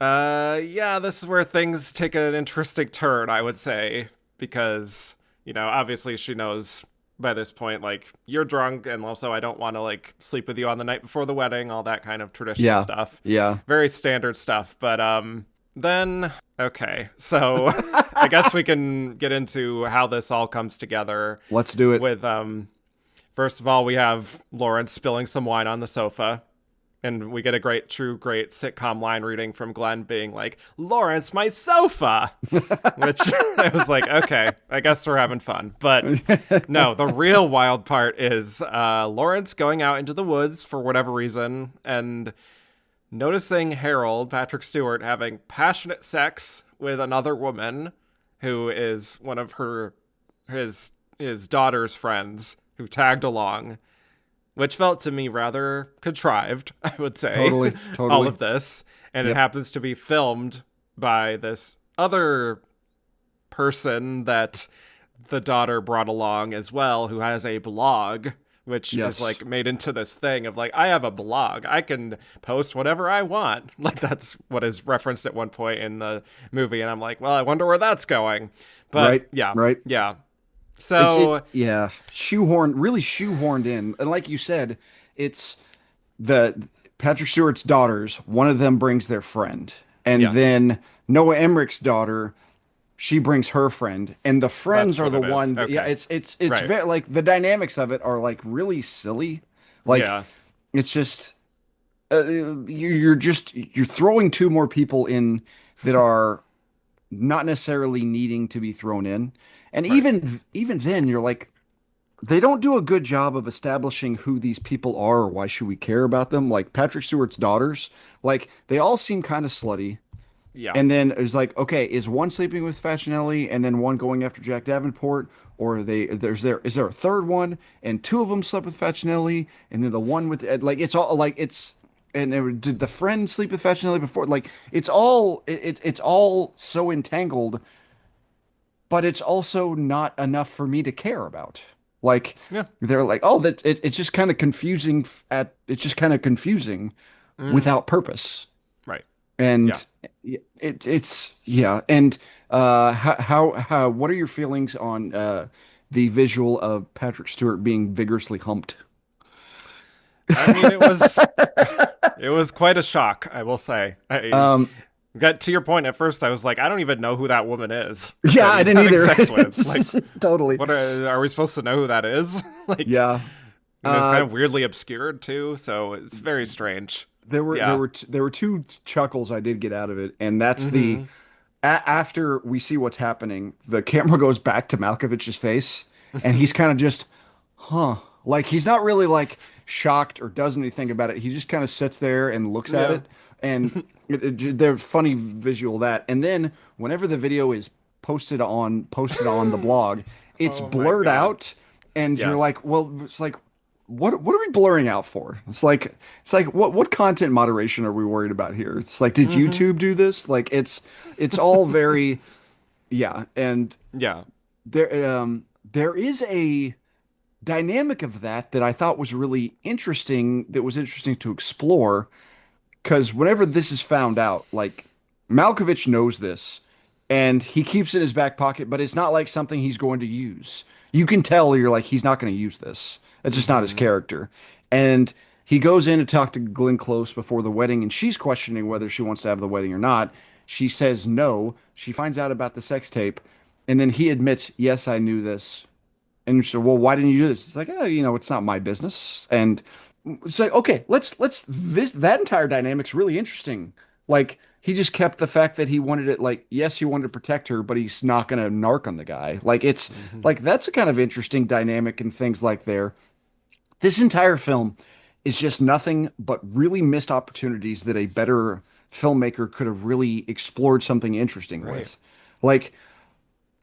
yeah, this is where things take an interesting turn, I would say, because, obviously she knows by this point, like, you're drunk, and also I don't want to, like, sleep with you on the night before the wedding, all that kind of traditional yeah, stuff. yeah. Very standard stuff. But, then, okay. So I guess we can get into how this all comes together Let's do it. with, first of all, we have Lawrence spilling some wine on the sofa. And we get a great sitcom line reading from Glenn being like, Lawrence, my sofa! Which I was like, okay, I guess we're having fun. But no, the real wild part is Lawrence going out into the woods for whatever reason and noticing Harold, Patrick Stewart, having passionate sex with another woman who is one of his daughter's friends who tagged along, which felt to me rather contrived, I would say, Totally, all totally. of this. And it Yep. happens to be filmed by this other person that the daughter brought along as well, who has a blog, which is Yes. like made into this thing of like, I have a blog. I can post whatever I want. Like, that's what is referenced at one point in the movie. And I'm like, well, I wonder where that's going. But Right. yeah, Right. yeah. It So, yeah, really shoehorned in. And like you said, it's the Patrick Stewart's daughters, one of them brings their friend. And yes, then Noah Emmerich's daughter, she brings her friend. And the friends that's are what the it is. one that, yeah, Okay. it's Right. very like the dynamics of it are like really silly. Like Yeah. it's just you're throwing two more people in that are not necessarily needing to be thrown in. And Right. even then you're like they don't do a good job of establishing who these people are or why should we care about them. Like Patrick Stewart's daughters, like they all seem kind of slutty. Yeah. And then it's like, okay, is one sleeping with Facinelli and then one going after Jack Davenport, or are they is there a third one and two of them slept with Facinelli and then the one with like it's all like it's and did the friend sleep with Facinelli before? Like it's all so entangled, but it's also not enough for me to care about. Like Yeah. they're like, oh, it's just kind of confusing it's just kind of confusing Hmm. without purpose. Right. Yeah. And it's yeah. And how what are your feelings on the visual of Patrick Stewart being vigorously humped? I mean, it was quite a shock, I will say. I Um, got to your point at first. I was like, I don't even know who that woman is yeah, that I he's didn't having either. sex with. Like, Totally. what are we supposed to know who that is? Like, Yeah. and it's kind Uh, of weirdly obscured too, so it's very strange. there Yeah. were there were two chuckles I did get out of it, and that's the Hmm. after we see what's happening, the camera goes back to Malkovich's face, and he's kind of just, huh, like he's not really like shocked or does anything about it. He just kind of sits there and looks at Yeah. it, and they're funny visual that. And then whenever the video is posted on the blog. It's Oh my blurred God. out, and you're Yes. like, well, it's like, what are we blurring out for? It's like what content moderation are we worried about here? It's like, did Mm-hmm. YouTube do this? Like, it's all very, yeah, and Yeah. there is a dynamic of that I thought was really interesting, that was interesting to explore, because whenever this is found out, like, Malkovich knows this and he keeps it in his back pocket, but it's not like something he's going to use. You can tell, you're like, he's not going to use this. It's just not his Mm-hmm. character. And he goes in to talk to Glenn Close before the wedding, and she's questioning whether she wants to have the wedding or not. She says no. She finds out about the sex tape, and then he admits, yes, I knew this. And she said, well, why didn't you do this? It's like, oh, it's not my business. And it's like, okay, let's this that entire dynamic's really interesting. Like, he just kept the fact that he wanted it, like, yes, he wanted to protect her, but he's not gonna narc on the guy. Like, it's Mm-hmm. like, that's a kind of interesting dynamic and things like there. This entire film is just nothing but really missed opportunities that a better filmmaker could have really explored something interesting Right. with. Like,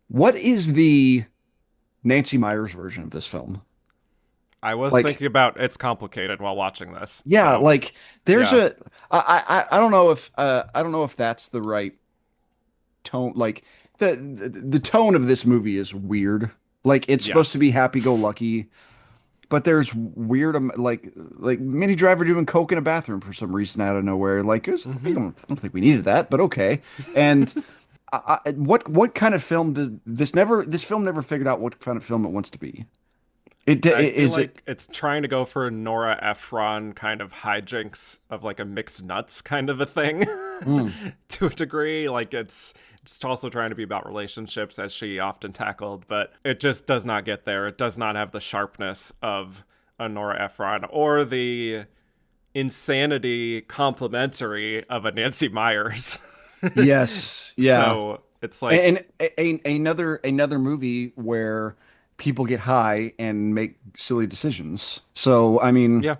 what is the Nancy Meyers version of this film? I was Like, thinking about it's complicated while watching this. yeah, So, like, there's yeah. a I don't know if that's the right tone. Like, the tone of this movie is weird. Like, it's supposed to Yes. be happy-go-lucky, but there's weird, like Minnie Driver doing coke in a bathroom for some reason out of nowhere. Like, Mm-hmm. I don't think we needed that, but okay. And what kind of film does this film never figured out what kind of film it wants to be. I feel Is it? like it's trying to go for Nora Ephron kind of hijinks of like a mixed nuts kind of a thing Mm, to a degree. Like it's also trying to be about relationships as she often tackled, but it just does not get there. It does not have the sharpness of a Nora Ephron or the insanity complimentary of a Nancy Myers. yes, yeah. So it's like, And another movie where people get high and make silly decisions. So I mean, yeah,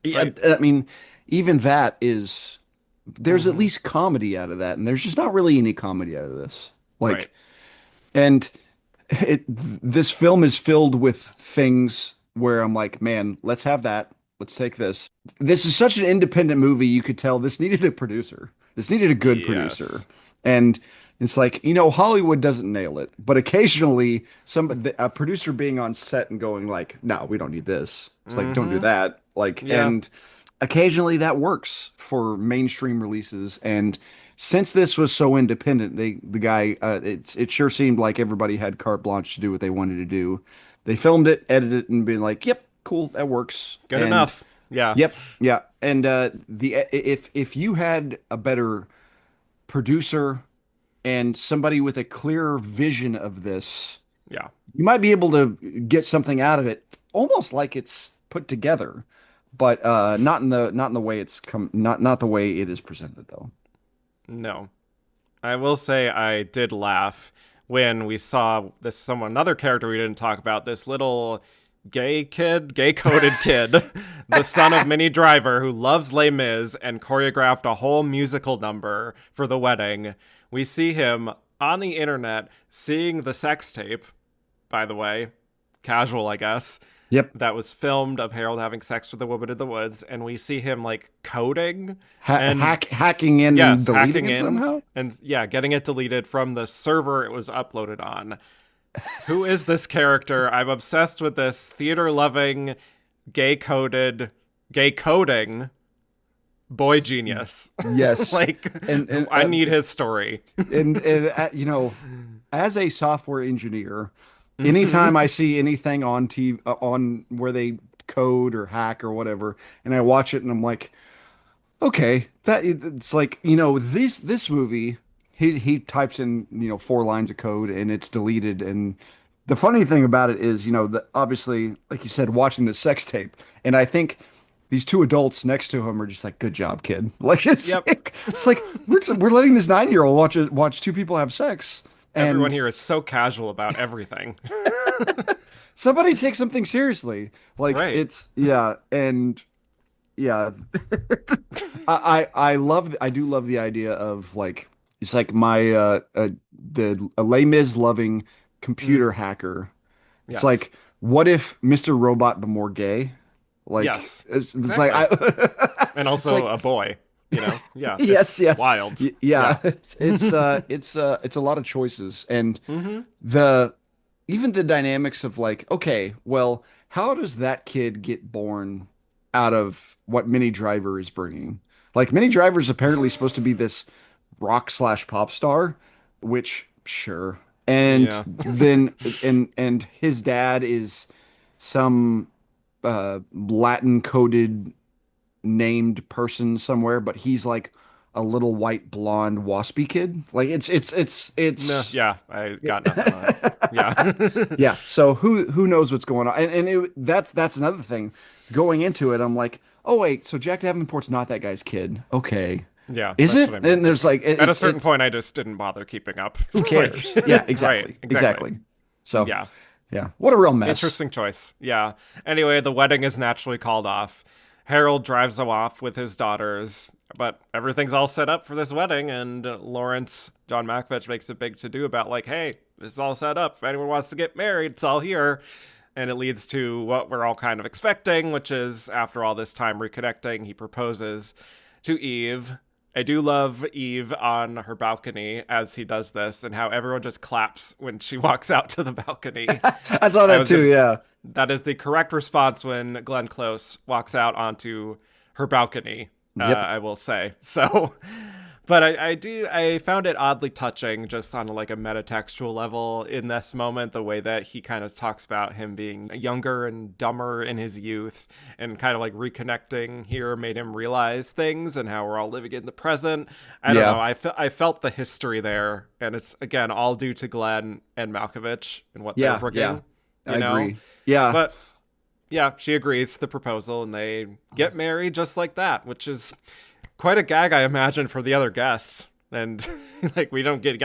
yeah, right. I mean, even that is, there's at Mm-hmm. least comedy out of that, and there's just not really any comedy out of this. Right. Like, and this film is filled with things where I'm like, man, let's have that. Let's take this. This is such an independent movie. You could tell this needed a producer. This needed a good producer. Yes. And it's like, Hollywood doesn't nail it, but occasionally a producer being on set and going like, no, we don't need this. It's like, don't do Mm-hmm. that. Like, Yeah. and occasionally that works for mainstream releases. And since this was so independent, the guy, it sure seemed like everybody had carte blanche to do what they wanted to do. They filmed it, edited it, and been like, "Yep, cool, that works." Good And enough. Yeah. yep, yeah. And the if you had a better producer and somebody with a clearer vision of this, Yeah. you might be able to get something out of it, almost like it's put together, but not in the way it's come, not the way it is presented though. No. I will say I did laugh when we saw another character we didn't talk about, this little gay coded kid, the son of Minnie Driver, who loves Les Mis and choreographed a whole musical number for the wedding. We see him on the internet seeing the sex tape, by the way, casual, I guess, Yep. that was filmed of Harold having sex with a woman in the woods, and we see him like coding and Hacking in and yes, deleting hacking it in somehow. and yeah, getting it deleted from the server it was uploaded on. Who is this character? I'm obsessed with this theater loving, gay coding boy genius. Yes. Like, And I need his story. as a software engineer, Hmm. anytime I see anything on TV, on where they code or hack or whatever, and I watch it and I'm like, okay, it's like, this movie, he types in, 4 lines of code and it's deleted. And the funny thing about it is, that obviously, like you said, watching the sex tape, and I think these two adults next to him are just like, good job, kid. Like, Yep. it's like we're letting this 9-year-old watch two people have sex. Everyone And here is so casual about everything. somebody take something seriously. Like, Right. it's, yeah, and yeah, I do love the idea of, like, it's like my the a Les Mis loving Mm, computer hacker. It's yes. like, what if Mr. Robot but more gay? Like Yes. it's like Exactly. I And it's also like a boy, you know? Yeah, yes, it's yes. wild. Yeah. Yeah. It's a lot of choices and Hmm. the even the dynamics of like, okay, well, how does that kid get born out of what Minnie Driver is bringing? Like Minnie Driver is apparently supposed to be this rock slash pop star, which sure. And Yeah. then and his dad is some Latin coded named person somewhere, but he's like a little white blonde waspy kid. Like No, it's yeah, I got nothing on it. Yeah. yeah. So who knows what's going on? And that's another thing. Going into it, I'm like, oh wait, so Jack Davenport's not that guy's kid. Okay. Yeah, Is that's it? what I mean. And there's like At a certain it's point, I just didn't bother keeping up. who Like, cares? Yeah, right, exactly. exactly. Exactly. So Yeah, yeah. What a real mess. interesting choice. Yeah. Anyway, the wedding is naturally called off. Harold drives them off with his daughters, but everything's all set up for this wedding, and Lawrence, John Malkovich, makes a big to do about, like, hey, this is all set up. If anyone wants to get married, it's all here. And it leads to what we're all kind of expecting, which is after all this time reconnecting, he proposes to Eve. I do love Eve on her balcony as he does this, and how everyone just claps when she walks out to the balcony. I saw I that was too, gonna. yeah. That is the correct response when Glenn Close walks out onto her balcony. Yep. I will say so. But I found it oddly touching, just on like a metatextual level in this moment, the way that he kind of talks about him being younger and dumber in his youth, and kind of like reconnecting here made him realize things and how we're all living in the present. I don't Yeah. know. I felt the history there, and it's again all due to Glenn and Malkovich and what they're Yeah, yeah. bringing, I you know. agree. Yeah. But yeah, she agrees to the proposal, and they get married just like that, which is quite a gag, I imagine, for the other guests. And like we don't get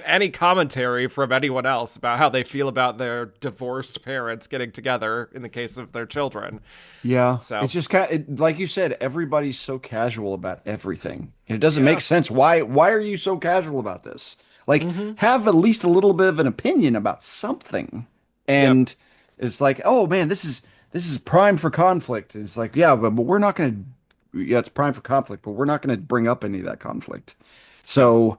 any commentary from anyone else about how they feel about their divorced parents getting together in the case of their children. Yeah, So it's just like you said, everybody's so casual about everything. And it doesn't make yeah, sense. Why are you so casual about this? Like, have at least a little bit of an opinion about something. yep, And it's like, oh man, this is prime for conflict. And it's like, yeah, but we're not gonna yeah, it's prime for conflict, but we're not gonna bring up any of that conflict. yep, So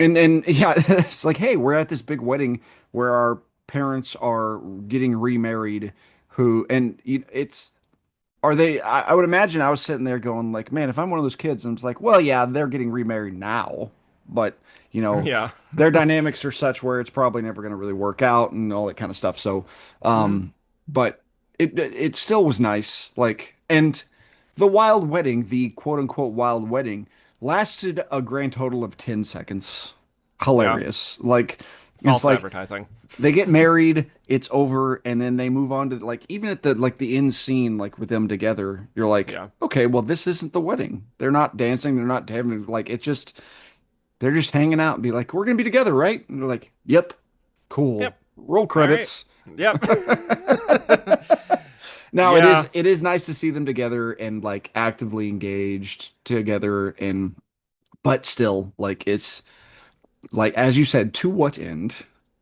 and yeah, it's like, hey, we're at this big wedding where our parents are getting remarried, who and it's are they? I would imagine I was sitting there going like, man, if I'm one of those kids, and it's like, well, yeah, they're getting remarried now, but you know, yeah, their dynamics are such where it's probably never going to really work out and all that kind of stuff. So, hmm, but it still was nice. Like, and the wild wedding, the quote unquote wild wedding, lasted a grand total of 10 seconds. yeah, Hilarious. Like, it's false like advertising. they get married, it's over, and then they move on to like even at the end scene, like with them together, you're like, Yeah, okay, well, this isn't the wedding. They're not dancing, they're not having like it's just they're just hanging out and be like, we're gonna be together, right? And they're like, yep, cool. yep, Roll all right, credits. yep, Now it is yeah. it is nice to see them together and like actively engaged together and but still, like it's like as you said, to what end?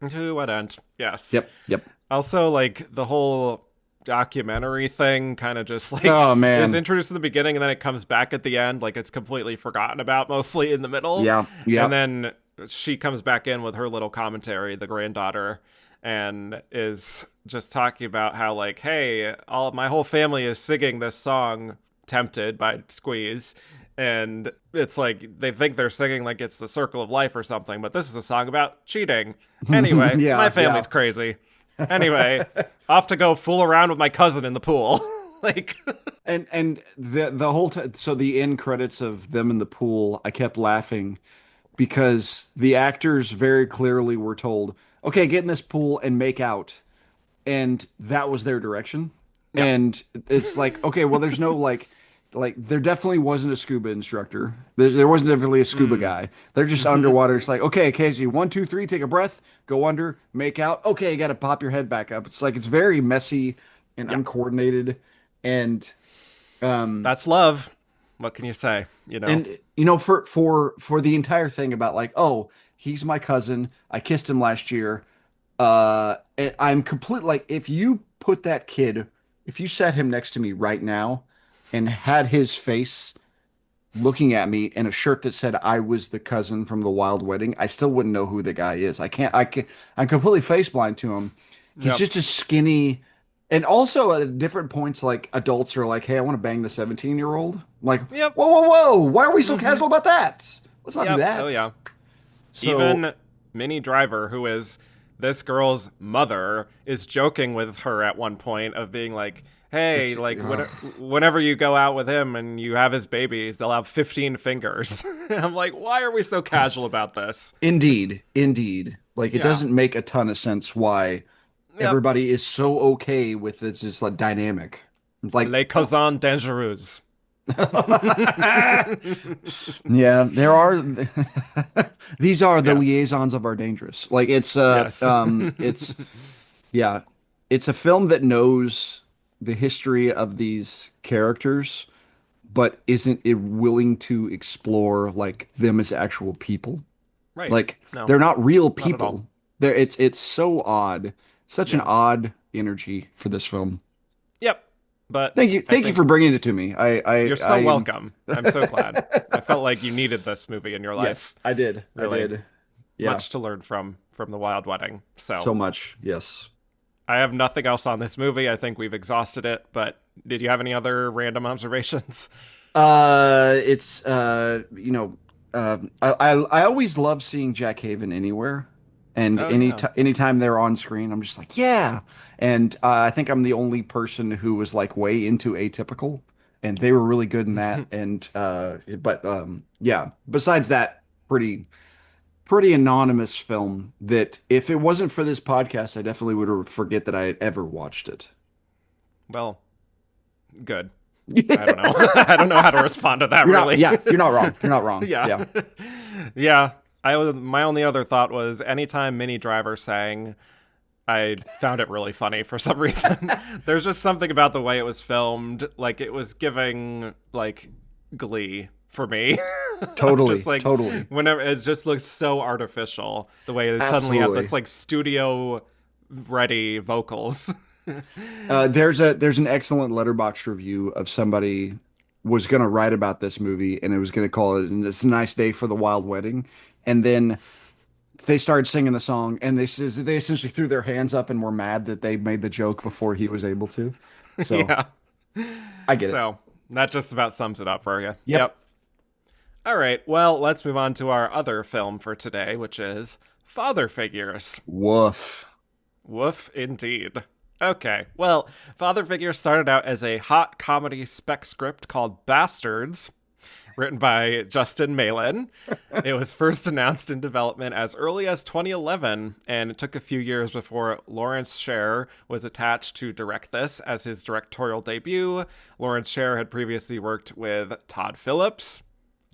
To what end? Yes. Yep, yep. Also, like the whole documentary thing kind of just like Oh is man. introduced in the beginning and then it comes back at the end. Like it's completely forgotten about mostly in the middle. Yeah, And yeah. then she comes back in with her little commentary, the granddaughter, and is just talking about how, like, hey, all my whole family is singing this song, Tempted by Squeeze. And it's like they think they're singing like it's the circle of life or something, but this is a song about cheating. Anyway, my Yeah, yeah. family's crazy. Anyway, off to go fool around with my cousin in the pool. Like, And the whole time, so the end credits of them in the pool, I kept laughing because the actors very clearly were told, "Okay, get in this pool and make out," and that was their direction. yep. And it's like, okay, well, there's no like there definitely wasn't a scuba instructor. There wasn't definitely a scuba Mm. guy. They're just underwater. It's like, okay, Casey, 1, 2, 3, take a breath, go under, make out. Okay, you got to pop your head back up. It's like it's very messy and Yeah. uncoordinated, and That's love. What can you say? You know? And you know, for the entire thing about like, oh, he's my cousin. I kissed him last year. And I'm complete like if you put that kid, if you set him next to me right now and had his face looking at me in a shirt that said I was the cousin from the Wild Wedding, I still wouldn't know who the guy is. I'm completely face blind to him. He's Yep. just a skinny, and also at different points, like adults are like, "Hey, I want to bang the 17-year-old." Like, Yep. whoa, whoa, whoa! Why are we so Mm-hmm. casual about that? Let's not do Yep. Oh that. yeah. So, Even Minnie Driver, who is this girl's mother, is joking with her at one point of being like, hey, it's, like whenever you go out with him and you have his babies, they'll have 15 fingers. I'm like, why are we so casual about this? indeed, indeed, like it Yeah. doesn't make a ton of sense why Yep. everybody is so okay with this just like dynamic. It's like, Les cousins dangereux. yeah, there are these are the Yes. liaisons of our dangerous. Like Yes. it's yeah, it's a film that knows the history of these characters, but isn't it willing to explore like them as actual people. Right. Like No, they're not real not at all. people. It's so odd. Such an Yeah. odd energy for this film. Yep. But Thank you. I Thank you think for bringing it to me. you're so welcome. I'm so glad. I felt like you needed this movie in your Yes, life. I did. I Really did. Yeah, much to learn from the Wild Wedding. So so much. Yes. I have nothing else on this movie. I think we've exhausted it. But did you have any other random observations? It's I always love seeing Jack Haven anywhere, and Oh yeah. anytime they're on screen, I'm just like, yeah. And I think I'm the only person who was like way into Atypical, and they were really good in that. And but yeah. Besides that, pretty anonymous film that if it wasn't for this podcast, I definitely would forget that I had ever watched it. Well, good. I don't know. I don't know how to respond to that You're not, really. yeah, you're not wrong. You're not wrong. Yeah. Yeah. Yeah. My only other thought was anytime Minnie Driver sang, I found it really funny for some reason. There's just something about the way it was filmed, like it was giving like Glee for me. Totally. Just like Totally. whenever it just looks so artificial, the way they suddenly have Absolutely. this like studio ready vocals. There's an excellent Letterboxd review of somebody was gonna write about this movie and it was gonna call it "It's a Nice Day for the Wild Wedding," and then they started singing the song and they essentially threw their hands up and were mad that they made the joke before he was able to. So Yeah. I get it. So that just about sums it up for you. Yep. Yep. All right. Well, let's move on to our other film for today, which is Father Figures. Woof. Woof, indeed. Okay. Well, Father Figures started out as a hot comedy spec script called Bastards, written by Justin Malin. It was first announced in development as early as 2011, and it took a few years before Lawrence Sher was attached to direct this as his directorial debut. Lawrence Sher had previously worked with Todd Phillips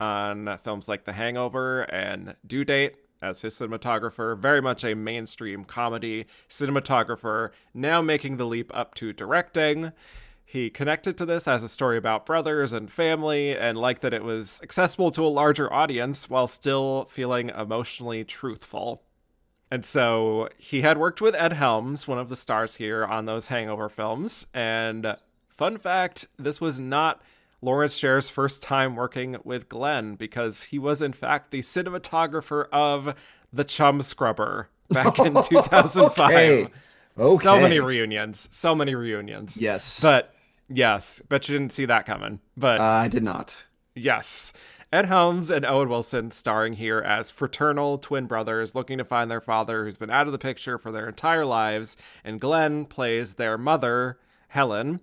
on films like The Hangover and Due Date as his cinematographer, very much a mainstream comedy cinematographer, now making the leap up to directing. He connected to this as a story about brothers and family and liked that it was accessible to a larger audience while still feeling emotionally truthful. And so he had worked with Ed Helms, one of the stars here, on those Hangover films. And fun fact, this was not Lawrence Sher's first time working with Glenn because he was in fact the cinematographer of The Chum Scrubber back in 2005. Okay. So many Okay. reunions, so many reunions. Yes. But yes, bet you didn't see that coming. But I did not. yes. Ed Helms and Owen Wilson starring here as fraternal twin brothers looking to find their father who's been out of the picture for their entire lives, and Glenn plays their mother, Helen.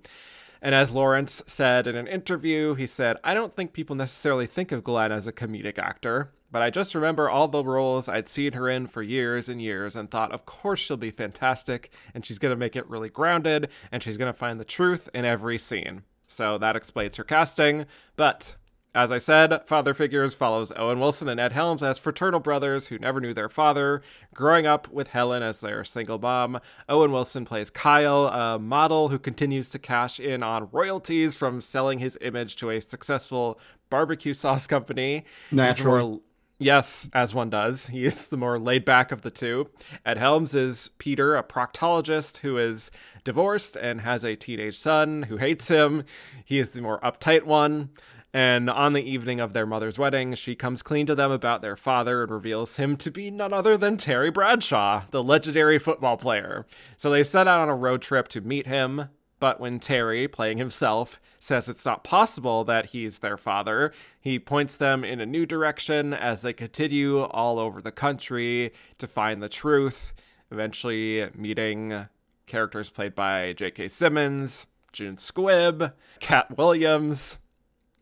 And as Lawrence said in an interview, he said, I don't think people necessarily think of Glenn as a comedic actor, but I just remember all the roles I'd seen her in for years and years and thought, of course she'll be fantastic, and she's going to make it really grounded, and she's going to find the truth in every scene. So that explains her casting, but As I said, Father Figures follows Owen Wilson and Ed Helms as fraternal brothers who never knew their father, growing up with Helen as their single mom. Owen Wilson plays Kyle, a model who continues to cash in on royalties from selling his image to a successful barbecue sauce company. He's the Naturally. more Yes, as one does. He is the more laid back of the two. Ed Helms is Peter, a proctologist who is divorced and has a teenage son who hates him. He is the more uptight one. And on the evening of their mother's wedding, she comes clean to them about their father and reveals him to be none other than Terry Bradshaw, the legendary football player. So they set out on a road trip to meet him, but when Terry, playing himself, says it's not possible that he's their father, he points them in a new direction as they continue all over the country to find the truth, eventually meeting characters played by J.K. Simmons, June Squibb, Cat Williams,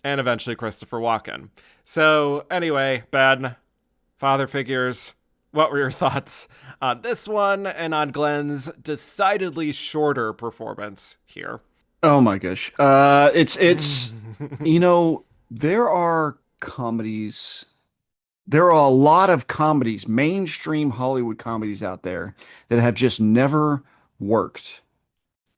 and eventually Christopher Walken. So, anyway, Ben, Father Figures, what were your thoughts on this one and on Glenn's decidedly shorter performance here? Oh my gosh. It's there are comedies. There are a lot of comedies, mainstream Hollywood comedies out there that have just never worked.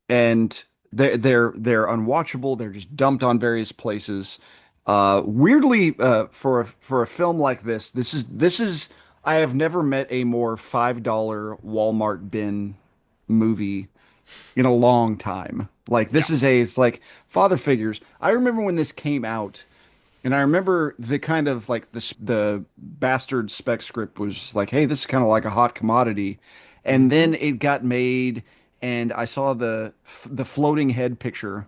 And they're unwatchable. They're just dumped on various places. Weirdly, for a film like this is I have never met a more $5 Walmart bin movie in a long time. Like Yeah. it's like Father Figures. I remember when this came out, and I remember the kind of like the bastard spec script was like, hey, this is kind of like a hot commodity. And Mm-hmm. then it got made, and I saw the floating head picture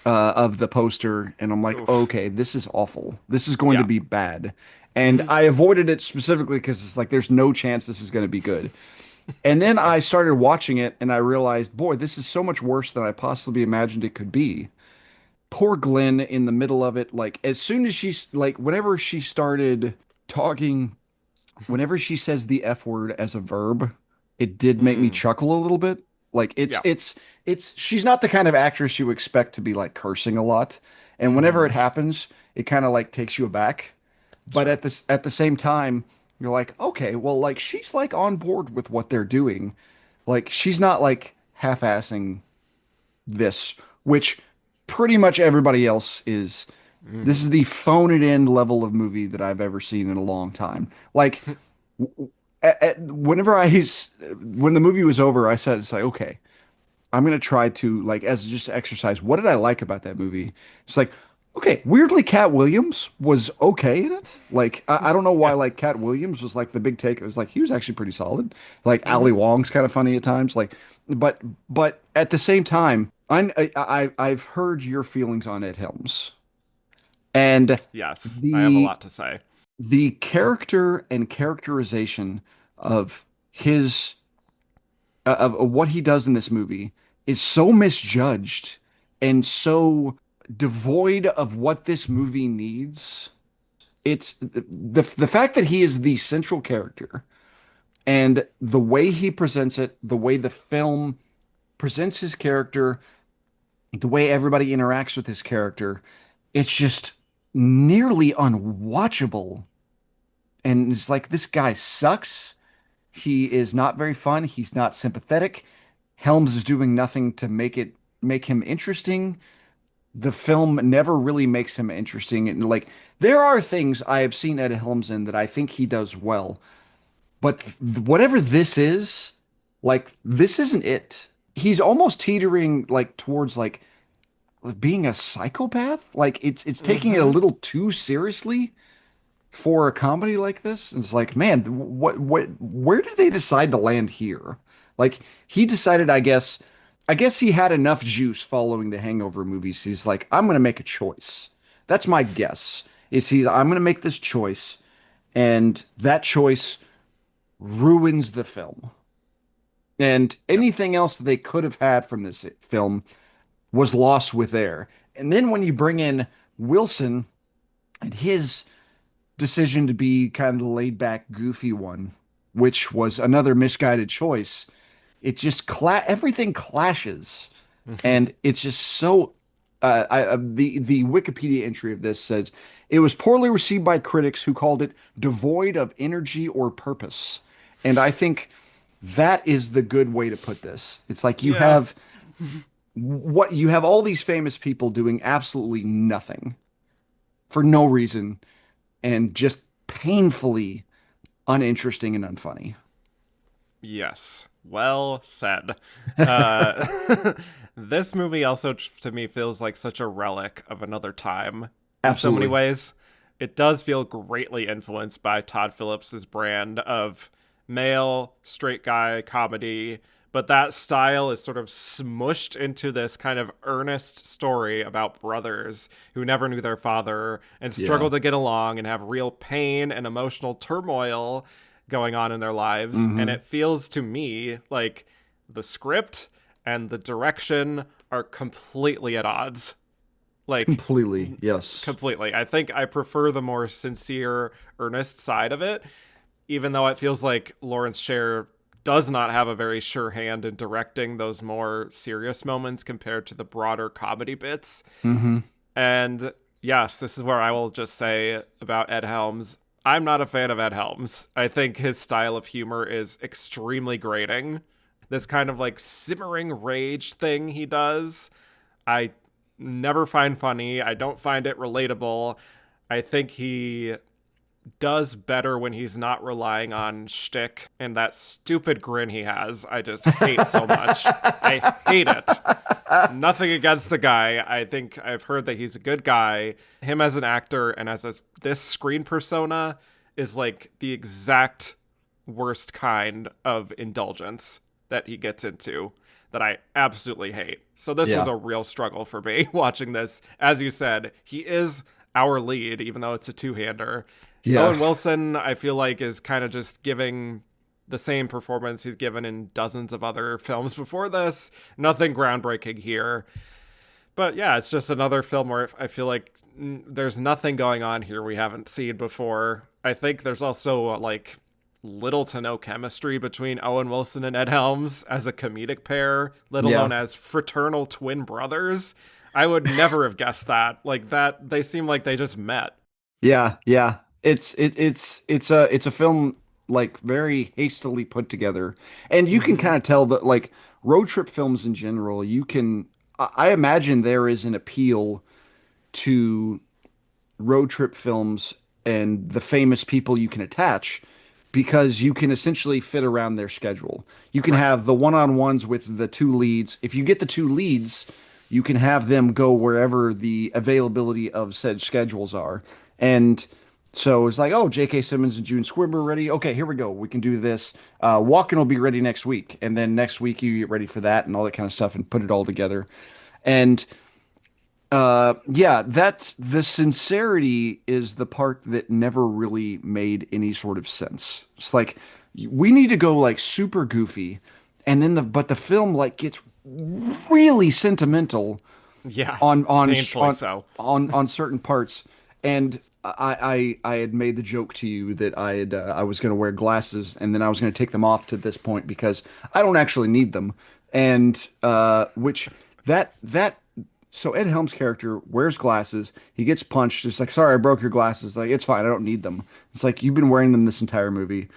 of the poster, and I'm like, Oof. okay, this is awful. This is going to Yeah. be bad. And Mm-hmm. I avoided it specifically because it's like there's no chance this is going to be good. And then I started watching it, and I realized, boy, this is so much worse than I possibly imagined it could be. Poor Glenn in the middle of it, like as soon as she's like, whenever she started talking, whenever she says the F word as a verb, it did make me Mm. chuckle a little bit. Like Yeah. she's not the kind of actress you expect to be like cursing a lot. And whenever Mm-hmm. it happens, it kind of like takes you aback. But Sure. at the same time, you're like, okay, well, like she's like on board with what they're doing. Like she's not like half-assing this, which pretty much everybody else is. This Mm-hmm. is the phone it in level of movie that I've ever seen in a long time. Like whenever when the movie was over, I said, it's like, okay, I'm gonna try to like as just exercise. What did I like about that movie? It's like, okay, weirdly, Cat Williams was okay in it. Like, I don't know why Yeah. like Cat Williams was like the big take. It was like he was actually pretty solid. Like Ali Mm-hmm. Wong's kind of funny at times. Like, but at the same time, I've heard your feelings on Ed Helms and Yes. I have a the lot to say. the character and characterization of his of what he does in this movie is so misjudged and so devoid of what this movie needs. It's the fact that he is the central character and the way he presents it, the way the film presents his character, the way everybody interacts with his character, it's just nearly unwatchable. And it's like this guy sucks. He is not very fun. He's not sympathetic. Helms is doing nothing to make him interesting. The film never really makes him interesting. And like there are things I have seen Ed Helms in that I think he does well, but whatever this is, like this isn't it. He's almost teetering like towards like being a psychopath. Like it's taking it a Mm-hmm. little too seriously for a comedy like this. It's like, man, where did they decide to land here? Like he decided, I guess he had enough juice following the Hangover movies. He's like, I'm gonna make a choice. That's my guess. I'm gonna make this choice, and that choice ruins the film. And Yep. anything else that they could have had from this film was lost with air. And then when you bring in Wilson and his decision to be kind of the laid back, goofy one, which was another misguided choice. It just everything clashes, Mm-hmm. and it's just so the Wikipedia entry of this says it was poorly received by critics who called it devoid of energy or purpose. And I think that is the good way to put this. It's like Yeah. you have all these famous people doing absolutely nothing for no reason and just painfully uninteresting and unfunny. Yes. Well said. Uh, this movie also, to me, feels like such a relic of another time in so many Absolutely. ways. It does feel greatly influenced by Todd Phillips's brand of male, straight guy comedy, but that style is sort of smushed into this kind of earnest story about brothers who never knew their father and Yeah. struggle to get along and have real pain and emotional turmoil going on in their lives. And Hmm. it feels to me like the script and the direction are completely at odds. Like, Completely. Yes. completely. I think I prefer the more sincere, earnest side of it, even though it feels like Lawrence Sher does not have a very sure hand in directing those more serious moments compared to the broader comedy bits. Hmm. And yes, this is where I will just say about Ed Helms. I'm not a fan of Ed Helms. I think his style of humor is extremely grating. This kind of like simmering rage thing he does, I never find funny. I don't find it relatable. I think he does better when he's not relying on shtick and that stupid grin he has. I just hate so much. I hate it. Nothing against the guy. I think I've heard that he's a good guy. Him as an actor and as this screen persona is like the exact worst kind of indulgence that he gets into that I absolutely hate. So this was Yeah. a real struggle for me watching this. As you said, he is our lead, even though it's a two-hander. Yeah. Owen Wilson, I feel like, is kind of just giving the same performance he's given in dozens of other films before this. Nothing groundbreaking here. But yeah, it's just another film where I feel like there's nothing going on here we haven't seen before. I think there's also like little to no chemistry between Owen Wilson and Ed Helms as a comedic pair, let alone Yeah. as fraternal twin brothers. I would never have guessed that. Like that, they seem like they just met. Yeah. Yeah. It's a film like very hastily put together. And you can Mm-hmm. kind of tell that like road trip films in general, I imagine there is an appeal to road trip films and the famous people you can attach because you can essentially fit around their schedule. You can Right. have the one-on-ones with the two leads. If you get the two leads, you can have them go wherever the availability of said schedules are. And so it's like, oh, J.K. Simmons and June Squibb are ready. Okay, here we go. We can do this. Walken will be ready next week. And then next week you get ready for that and all that kind of stuff and put it all together. And yeah, that's the sincerity is the part that never really made any sort of sense. It's like we need to go like super goofy, and then the film like gets really sentimental Yeah. on Painfully so. on certain parts. And I had made the joke to you that I was going to wear glasses and then I was going to take them off to this point because I don't actually need them. And which that so Ed Helms' character wears glasses. He gets punched. It's like, sorry, I broke your glasses. Like, it's fine. I don't need them. It's like you've been wearing them this entire movie,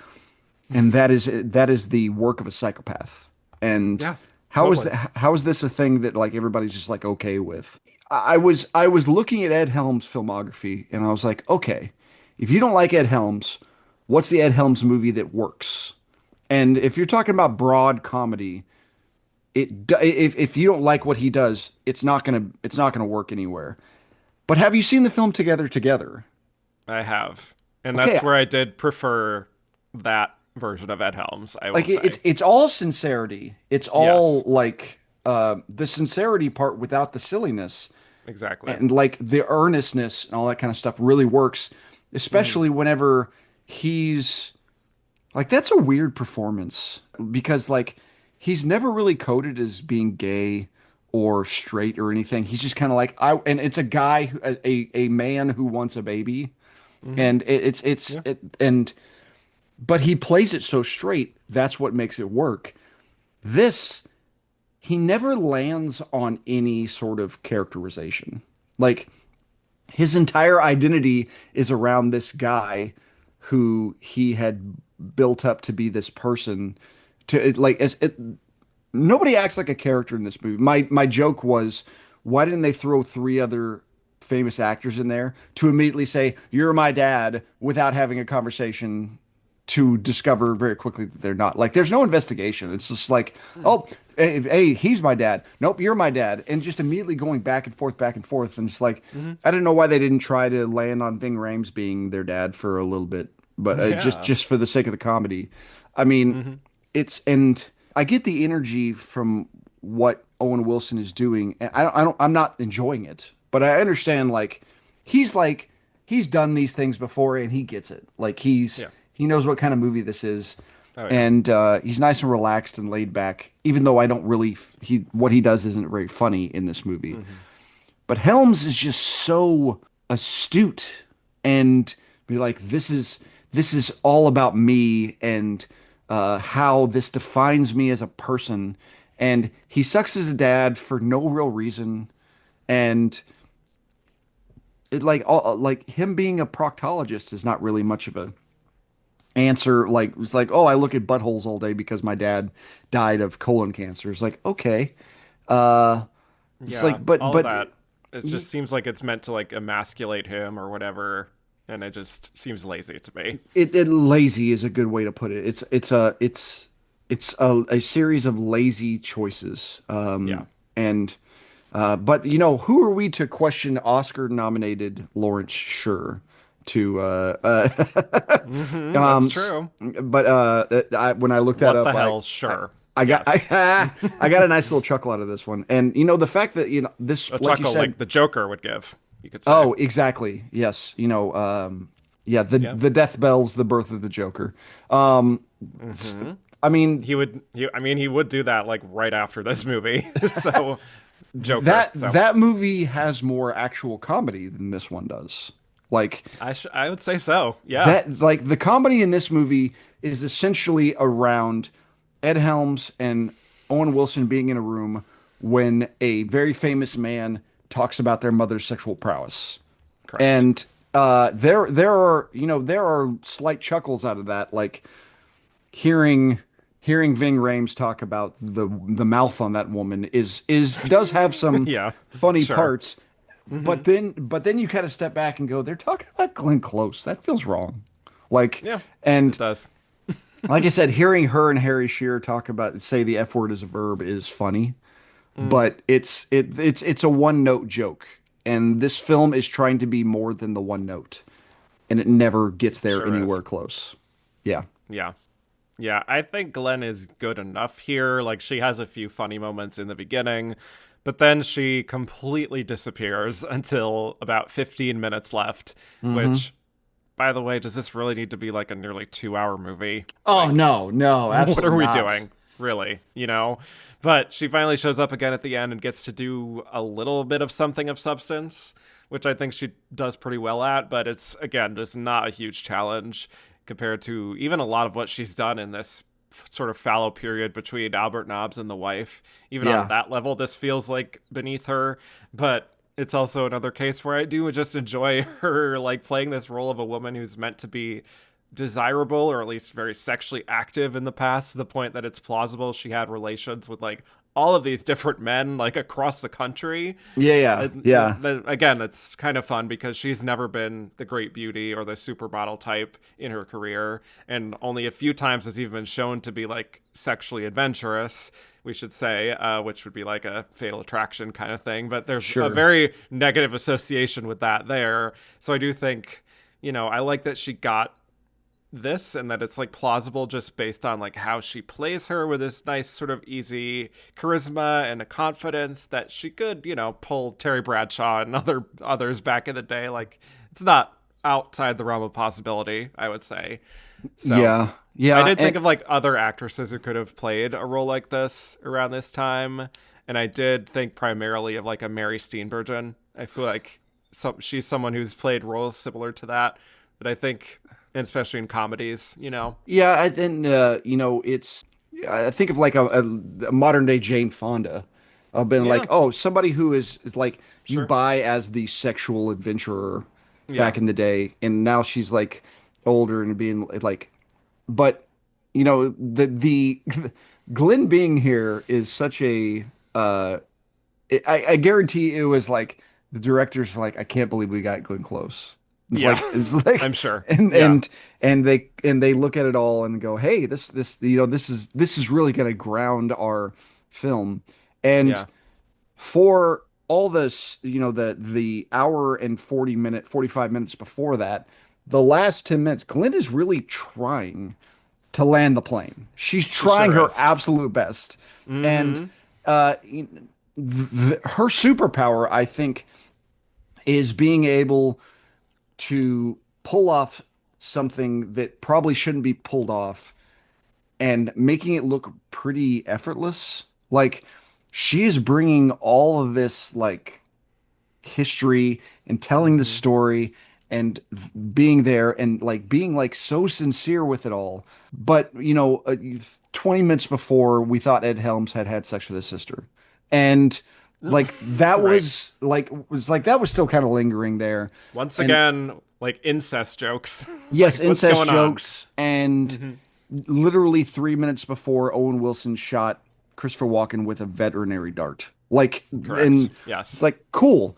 and that is the work of a psychopath. And Yeah, totally. how is this a thing that like everybody's just like okay with? I was looking at Ed Helms' filmography, and I was like, okay, if you don't like Ed Helms, what's the Ed Helms movie that works? And if you're talking about broad comedy, if you don't like what he does, it's not gonna work anywhere. But have you seen the film Together Together? I have. And Okay, that's where I did prefer that version of Ed Helms, I will like it's say. it's all sincerity. It's all Yes, like the sincerity part without the silliness exactly. and like the earnestness and all that kind of stuff really works, Hmm. especially whenever he's like that's a weird performance because like he's never really coded as being gay or straight or anything. He's just kind of like I and it's a guy a man who wants a baby Hmm. and Yeah. and but he plays it so straight. That's what makes it work. This he never lands on any sort of characterization. Like his entire identity is around this guy who he had built up to be this person to like as it, nobody acts like a character in this movie. My joke was, why didn't they throw three other famous actors in there to immediately say, "You're my dad," without having a conversation to discover very quickly that they're not. Like, there's no investigation. It's just like, oh, hey, he's my dad. Nope, you're my dad. And just immediately going back and forth. And it's like, I don't know why they didn't try to land on Ving Rhames being their dad for a little bit, but Yeah. just for the sake of the comedy. I mean, and I get the energy from what Owen Wilson is doing, and I'm not enjoying it, but I understand like he's done these things before and he gets it. Like Yeah. he knows what kind of movie this is, Oh yeah. and he's nice and relaxed and laid back. Even though I don't really he what he does isn't very funny in this movie, but Helms is just so astute and be like, this is all about me and how this defines me as a person. And he sucks as a dad for no real reason. And like him being a proctologist is not really much of a answer. Like it's like, oh, I look at buttholes all day because my dad died of colon cancer. It's like, okay. Uh, it's Yeah. like, All but that. It just seems like it's meant to like emasculate him or whatever, and it just seems lazy to me. it lazy is a good way to put it. It's a series of lazy choices. Yeah. And but you know, who are we to question Oscar nominated Lawrence Sher to That's um true. but when I looked that What up, the hell? Sure. I got Yes. I got a nice little chuckle out of this one. And you know, the fact that you know this, A like you chuckle said, like the Joker would give, you could say. oh, exactly. Yes. You know, yeah, Yeah. the death bells, the birth of the Joker. Um, I mean, I mean, he would do that like right after this movie. So, Joker. So, that movie has more actual comedy than this one does. Like I would say so. Yeah. that, like the comedy in this movie is essentially around Ed Helms and Owen Wilson being in a room when a very famous man talks about their mother's sexual prowess. Correct. And there are you know there are slight chuckles out of that, like hearing Ving Rhames talk about the mouth on that woman is does have some Yeah. funny Sure. parts, but then you kind of step back and go, they're talking about Glenn Close. That feels wrong. Like Yeah. It and does. like I said, hearing her and Harry Shearer talk about say the F word as a verb is funny, but it's a one note joke, and this film is trying to be more than the one note, and it never gets there Sure is. anywhere close. Yeah, Yeah. Yeah, I think Glenn is good enough here. Like, she has a few funny moments in the beginning, but then she completely disappears until about 15 minutes left, which, by the way, does this really need to be like a nearly 2 hour movie? oh Like, no, no, what are absolutely we not. doing? Really, you know? But she finally shows up again at the end and gets to do a little bit of something of substance, which I think she does pretty well at, but it's, again, just not a huge challenge compared to even a lot of what she's done in this sort of fallow period between Albert Nobbs and the wife. Even on Yeah, that level, this feels like beneath her, but it's also another case where I do just enjoy her like playing this role of a woman who's meant to be desirable or at least very sexually active in the past to the point that it's plausible she had relations with like all of these different men like across the country. yeah, yeah, yeah. Again, it's kind of fun because she's never been the great beauty or the supermodel type in her career, and only a few times has even been shown to be like sexually adventurous, we should say, which would be like a Fatal Attraction kind of thing. But there's a Sure. very negative association with that there. So I do think, you know, I like that she got this and that it's like plausible just based on like how she plays her with this nice sort of easy charisma and a confidence that she could, you know, pull Terry Bradshaw and others back in the day. Like, it's not outside the realm of possibility, I would say. So Yeah, I yeah, did think and of like other actresses who could have played a role like this around this time, and I did think primarily of like a Mary Steenburgen. I feel like she's someone who's played roles similar to that I think, and especially in comedies, you know. yeah, and you know, I think of like a modern day Jane Fonda. I've been like, Yeah, oh, somebody who is like you sure. buy as the sexual adventurer Yeah, back in the day, and now she's like older and being like, but you know the Glenn being here is such a uh I guarantee it was like the directors were like, I can't believe we got Glenn Close. yeah. It's like I'm sure. and Yeah, and and they look at it all and go, hey, this this is really gonna ground our film. And yeah, for all this, the hour and 45 minutes before that, the last 10 minutes, Glenn is really trying to land the plane. She's she trying sure her is. absolute best. And Mm-hmm. uh, her superpower, I think, is being able to pull off something that probably shouldn't be pulled off and making it look pretty effortless. Like she is bringing all of this like history and telling the Mm-hmm. story and being there and like being like so sincere with it all. But 20 minutes before we thought Ed Helms had had sex with his sister. And like that Right. was still kind of lingering there. Once And again, like incest jokes. yes, Like, what's incest going on? jokes and Mm-hmm. literally 3 minutes before Owen Wilson shot Christopher Walken with a veterinary dart. Like, Correct. and it's Yes. like, cool.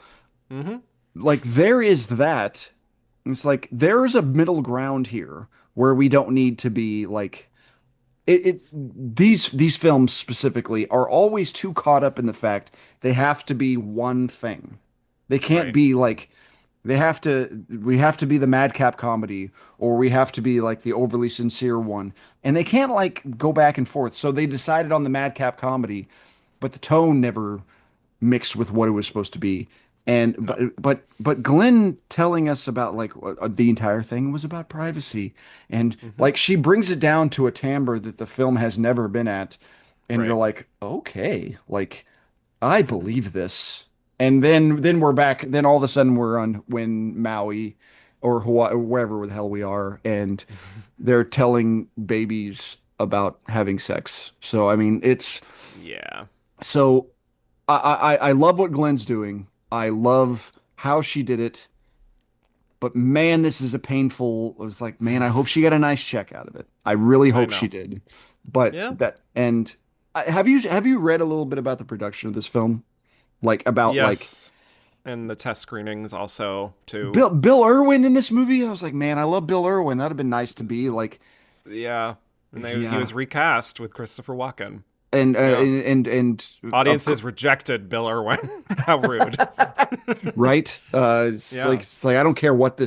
Mm-hmm. Like, there is that. It's like, there is a middle ground here where we don't need to be like, these films specifically are always too caught up in the fact they have to be one thing. They can't Right. be like we have to be the madcap comedy or we have to be like the overly sincere one. And they can't like go back and forth. So they decided on the madcap comedy, but the tone never mixed with what it was supposed to be. And No. but Glenn telling us about like the entire thing was about privacy, and Mm-hmm. like she brings it down to a timbre that the film has never been at, and you're Right. like, okay, like I Mm-hmm. believe this. And then we're back. Then all of a sudden we're on when Maui or Hawaii or wherever the hell we are, and they're telling babies about having sex. So I mean, it's Yeah. so I love what Glenn's doing. I love how she did it. But man, this is a painful. It was like, man, I hope she got a nice check out of it. I really I hope she know. did. But Yeah. that and have you read a little bit about the production of this film? Like about like Yes. And the test screenings also too. Bill Irwin in this movie? I was like, man, I love Bill Irwin. That'd have been nice to be like, Yeah. And he yeah. was recast with Christopher Walken. And Yeah. of course, Audiences rejected Bill Irwin. How rude. right? Yeah. It's like I don't care what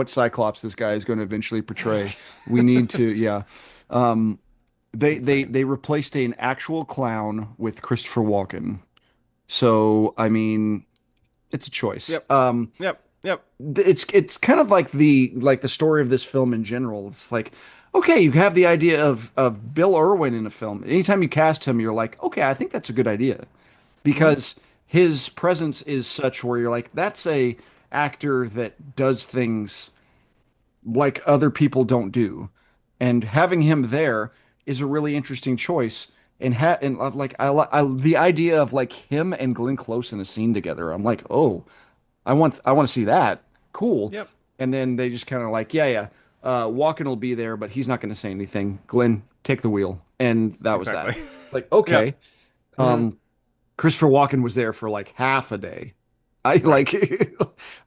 Cyclops this guy is going to eventually portray. We need to, yeah. Um, Insane. they replaced an actual clown with Christopher Walken. So I mean, it's a choice. Yep. Yep. Yep. It's kind of like the story of this film in general. It's like, okay, you have the idea of Bill Irwin in a film. Anytime you cast him, you're like, okay, I think that's a good idea Mm-hmm. because his presence is such where you're like, that's a actor that does things like other people don't do, and having him there is a really interesting choice. And like the idea of like him and Glenn Close in a scene together, I'm like, oh, I want to see that. Cool. Yep. And then they just kind of like, yeah, yeah. Walken will be there, but he's not going to say anything. Glenn, take the wheel. And that was that. Exactly. Like, Yep. okay. Mm-hmm. Um, Christopher Walken was there for like half a day. I Right. like,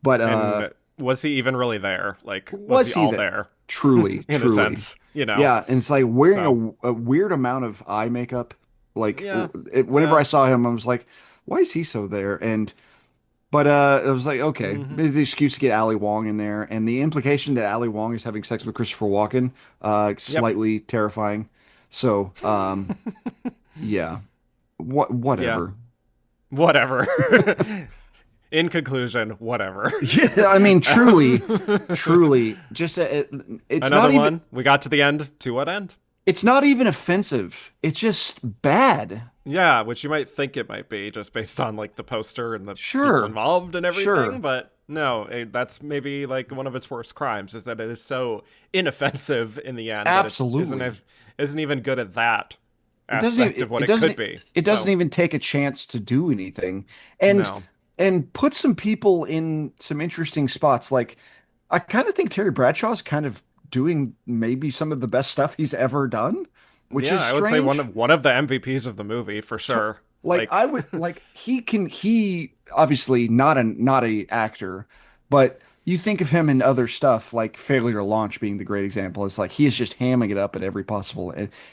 but And was he even really there? Like, was he was he all there? there? Truly, In a truly. sense, you know? Yeah, and it's like So, wearing a weird amount of eye makeup. Like yeah. whenever Yeah. I saw him, I was like, why is he so there? And but it was like, okay, Mm-hmm. maybe the excuse to get Ali Wong in there, and the implication that Ali Wong is having sex with Christopher Walken, Yep. slightly terrifying. So, yeah, Yeah. whatever. Whatever. In conclusion, whatever. Yeah, I mean, truly, truly, just it's Another not even one. We got to the end. To what end? it's not even offensive. It's just bad. Yeah, which you might think it might be just based on like the poster and the people Sure, involved and everything, sure, but no, that's maybe like one of its worst crimes is that it is so inoffensive in the end that it absolutely. isn't even good at that It doesn't aspect even, of what it could be. it doesn't So even take a chance to do anything. And no. put some people in some interesting spots. Like I kind of think Terry Bradshaw's kind of doing maybe some of the best stuff he's ever done, which Yeah, is I would say strange. one of the MVPs of the movie for To- sure. Like Like I would like he obviously not a actor, but you think of him in other stuff like Failure to Launch being the great example. It's like he is just hamming it up at every possible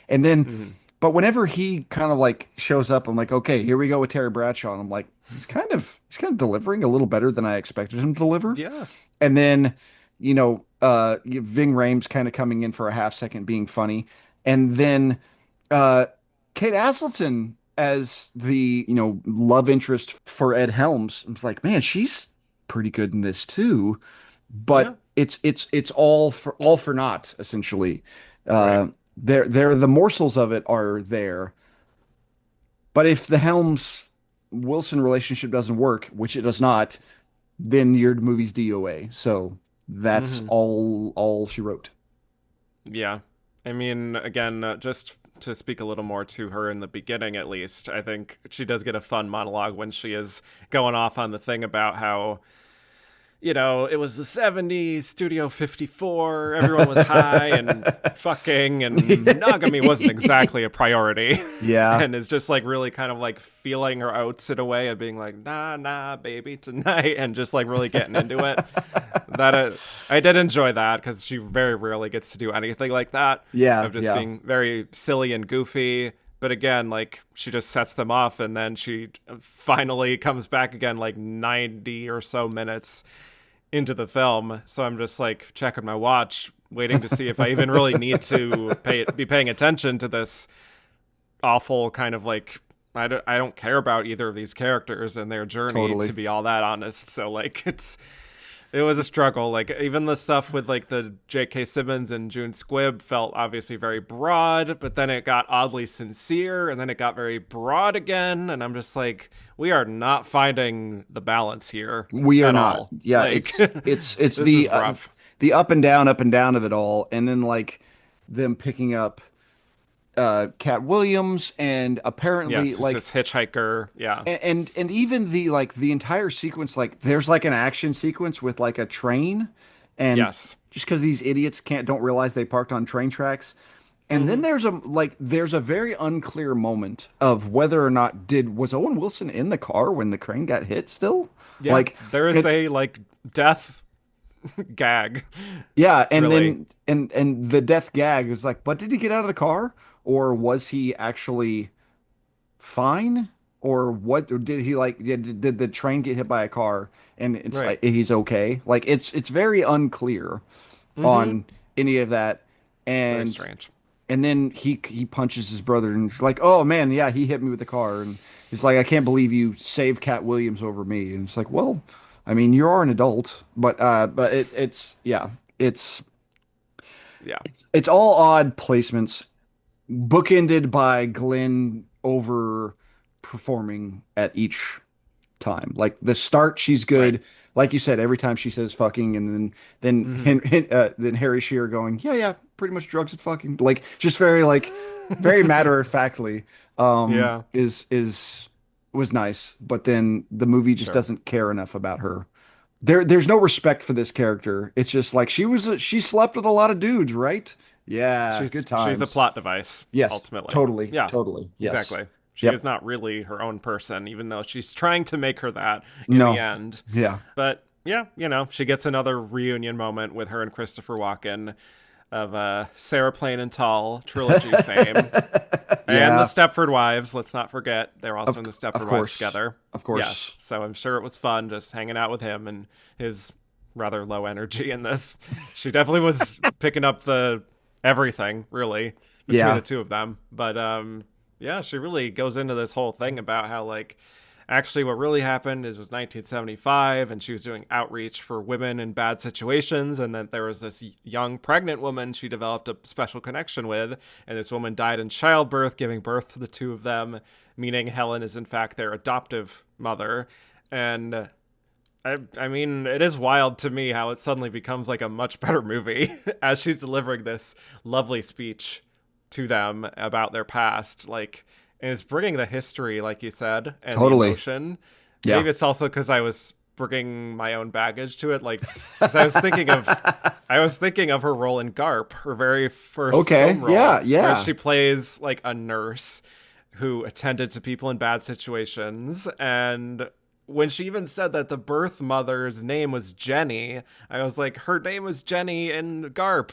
and then mhm. but whenever he kind of like shows up, I'm like, okay, here we go with Terry Bradshaw. And I'm like, he's kind of delivering a little better than I expected him to deliver. Yeah. And then, Ving Rhames kind of coming in for a half second being funny. And then uh Kate Aselton as the, love interest for Ed Helms. I was like, man, she's pretty good in this too. Yeah. But it's all for naught, essentially. Right. The morsels of it are there. But if the Helms Wilson relationship doesn't work, which it does not, then your movie's DOA. So that's Hmm. all she wrote. Yeah. I mean, again, just to speak a little more to her in the beginning, at least, I think she does get a fun monologue when she is going off on the thing about how, it was the 70s, Studio 54, everyone was high and fucking, and monogamy wasn't exactly a priority. Yeah. And is just like really kind of like feeling her oats in a way of being like, nah, nah, baby, tonight, and just like really getting into it. That I did enjoy that because she very rarely gets to do anything like that, Yeah, of just yeah. being very silly and goofy. But again, like she just sets them off, and then she finally comes back again, like 90 or so minutes into the film. So I'm just like checking my watch, waiting to see if I even really need to be paying attention to this awful kind of like. I don't care about either of these characters and their journey, to Totally. be all that honest. So like it was a struggle. Like even the stuff with like the J.K. Simmons and June Squibb felt obviously very broad, but then it got oddly sincere, and then it got very broad again. And I'm just like, we are not finding the balance here We are at not. all. Yeah, Like it's this is rough. the up and down of it all, and then like them picking up Cat Williams and apparently Yes, it's like this hitchhiker. Yeah. and even the like the entire sequence, like there's like an action sequence with like a train, and Yes. just because these idiots don't realize they parked on train tracks. And then Hmm. there's a very unclear moment of whether or not was Owen Wilson in the car when the crane got hit still? Yeah. Like There is it's a like death gag, yeah, and really. then and the death gag is like, but did he get out of the car or was he actually fine or what, or did he like did the train get hit by a car and it's Right. like he's okay? Like it's very unclear Hmm. on any of that. Very And strange. then he punches his brother and he's like, "Oh man, yeah, he hit me with the car." And he's like, "I can't believe you saved Cat Williams over me." And it's like, "Well, I mean, you are an adult, but it's yeah, it's Yeah. it's all odd placements, bookended by Glenn overperforming at each time. Like the start, she's Right. good. Like you said, every time she says fucking, and Hmm. then Harry Shearer going, yeah, yeah, pretty much drugs and fucking, like just very matter of factly, Yeah. is was nice. But then the movie just Sure. doesn't care enough about her. There's no respect for this character. It's just like she slept with a lot of dudes, right? Yeah, good She's a times. plot device, Yes, ultimately. totally, Yeah, totally. Yes. exactly. She is Yep. not really her own person, even though she's trying to make her that in the No. end. Yeah. But yeah, she gets another reunion moment with her and Christopher Walken of Sarah Plain and Tall trilogy fame. And the Yeah. Stepford Wives, let's not forget. They're Of also in the of Stepford Wives course. together. Of Yes. course. So I'm sure it was fun just hanging out with him and his rather low energy in this. She definitely was picking up the everything, really, between Yeah. the two of them. But yeah, she really goes into this whole thing about how like actually what really happened was 1975 and she was doing outreach for women in bad situations, and that there was this young pregnant woman she developed a special connection with, and this woman died in childbirth giving birth to the two of them, meaning Helen is in fact their adoptive mother. And I mean, it is wild to me how it suddenly becomes like a much better movie as she's delivering this lovely speech to them about their past, like, and it's bringing the history, like you said, and the Totally. emotion. Yeah. Maybe it's also because I was bringing my own baggage to it, like, because I was thinking of her role in Garp, her very first Okay. film Yeah. role, where Yeah. she plays like a nurse who attended to people in bad situations. And when she even said that the birth mother's name was Jenny, I was like, her name was Jenny in Garp.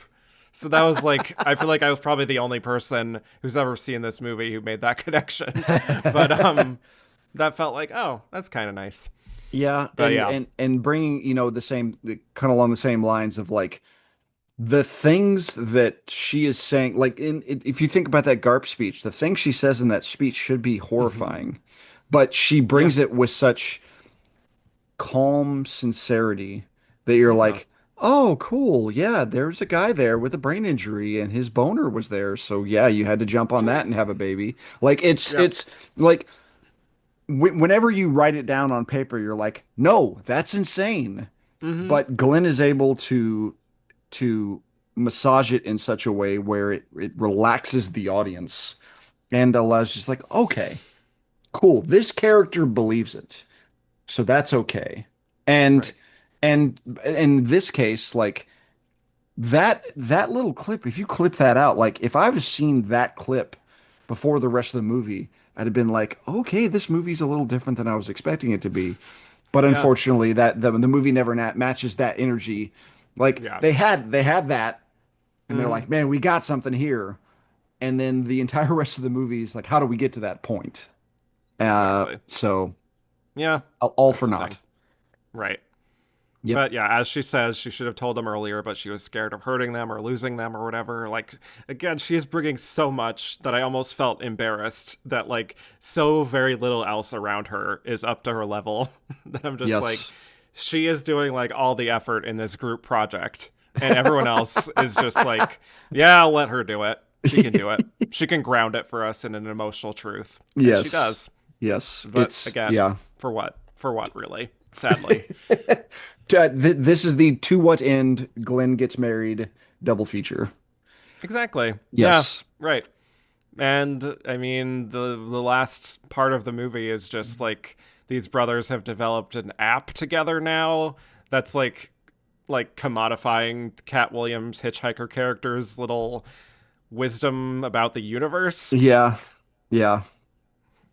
So that was like, I feel like I was probably the only person who's ever seen this movie who made that connection. But that felt like, oh, that's kind of nice. Yeah, But yeah. and bringing, the same, kind of along the same lines of like the things that she is saying, like if you think about that Garp speech, the things she says in that speech should be horrifying, but she Yeah. brings it with such calm sincerity that you're Yeah. like, oh, cool. Yeah, there's a guy there with a brain injury and his boner was there. So yeah, you had to jump on that and have a baby. Like Yep. it's like whenever you write it down on paper, you're like, no, that's insane. Mm-hmm. But Glenn is able to massage it in such a way where it relaxes the audience and allows just like, okay, cool. This character believes it. So that's okay. And Right. and in this case, like that little clip, if you clip that out, like if I've seen that clip before the rest of the movie, I'd have been like, okay, this movie's a little different than I was expecting it to be. But Yeah. unfortunately, that the movie never matches that energy. Like Yeah. they had that, and they're Mm-hmm. like, man, we got something here. And then the entire rest of the movie is like, how do we get to that point? Exactly. So Yeah. all That's for the thing. naught. Right. Yep. But yeah, as she says, she should have told them earlier, but she was scared of hurting them or losing them or whatever. Like, again, she is bringing so much that I almost felt embarrassed that, like, so very little else around her is up to her level. That I'm just like, Yes. she is doing, like, all the effort in this group project. And everyone else is just like, yeah, I'll let her do it. She can do it. She can ground it for us in an emotional truth. And she Yes. does. Yes. But It's again, yeah. for what? For what, really? Sadly. This is the to what end Glenn gets married double feature. Exactly. Yeah, Yes. right. And I mean, the last part of the movie is just like these brothers have developed an app together now that's like commodifying Cat Williams' hitchhiker character's little wisdom about the universe, Yeah. Yeah.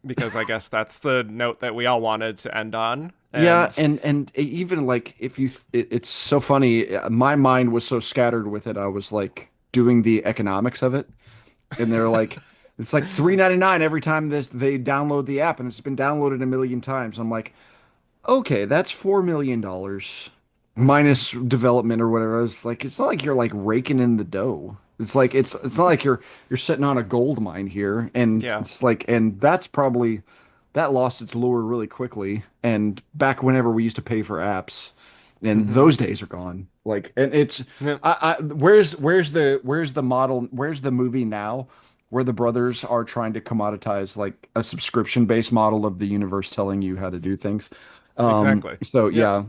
because I guess that's the note that we all wanted to end on. Yeah, And and even like if you it's so funny, my mind was so scattered with it. I was like doing the economics of it, and they're like it's like 3.99 every time this they download the app, and it's been downloaded a million times. I'm like, okay, that's $4 million minus development or whatever. It's like it's not like you're like raking in the dough. It's like it's not like you're sitting on a gold mine here, and yeah. it's like and that's probably that lost its lure really quickly. And back whenever we used to pay for apps, and Mm-hmm. those days are gone. Like, and it's Yeah. where's the model? Where's the movie now? Where the brothers are trying to commoditize like a subscription based model of the universe telling you how to do things. Exactly. So Yep. yeah,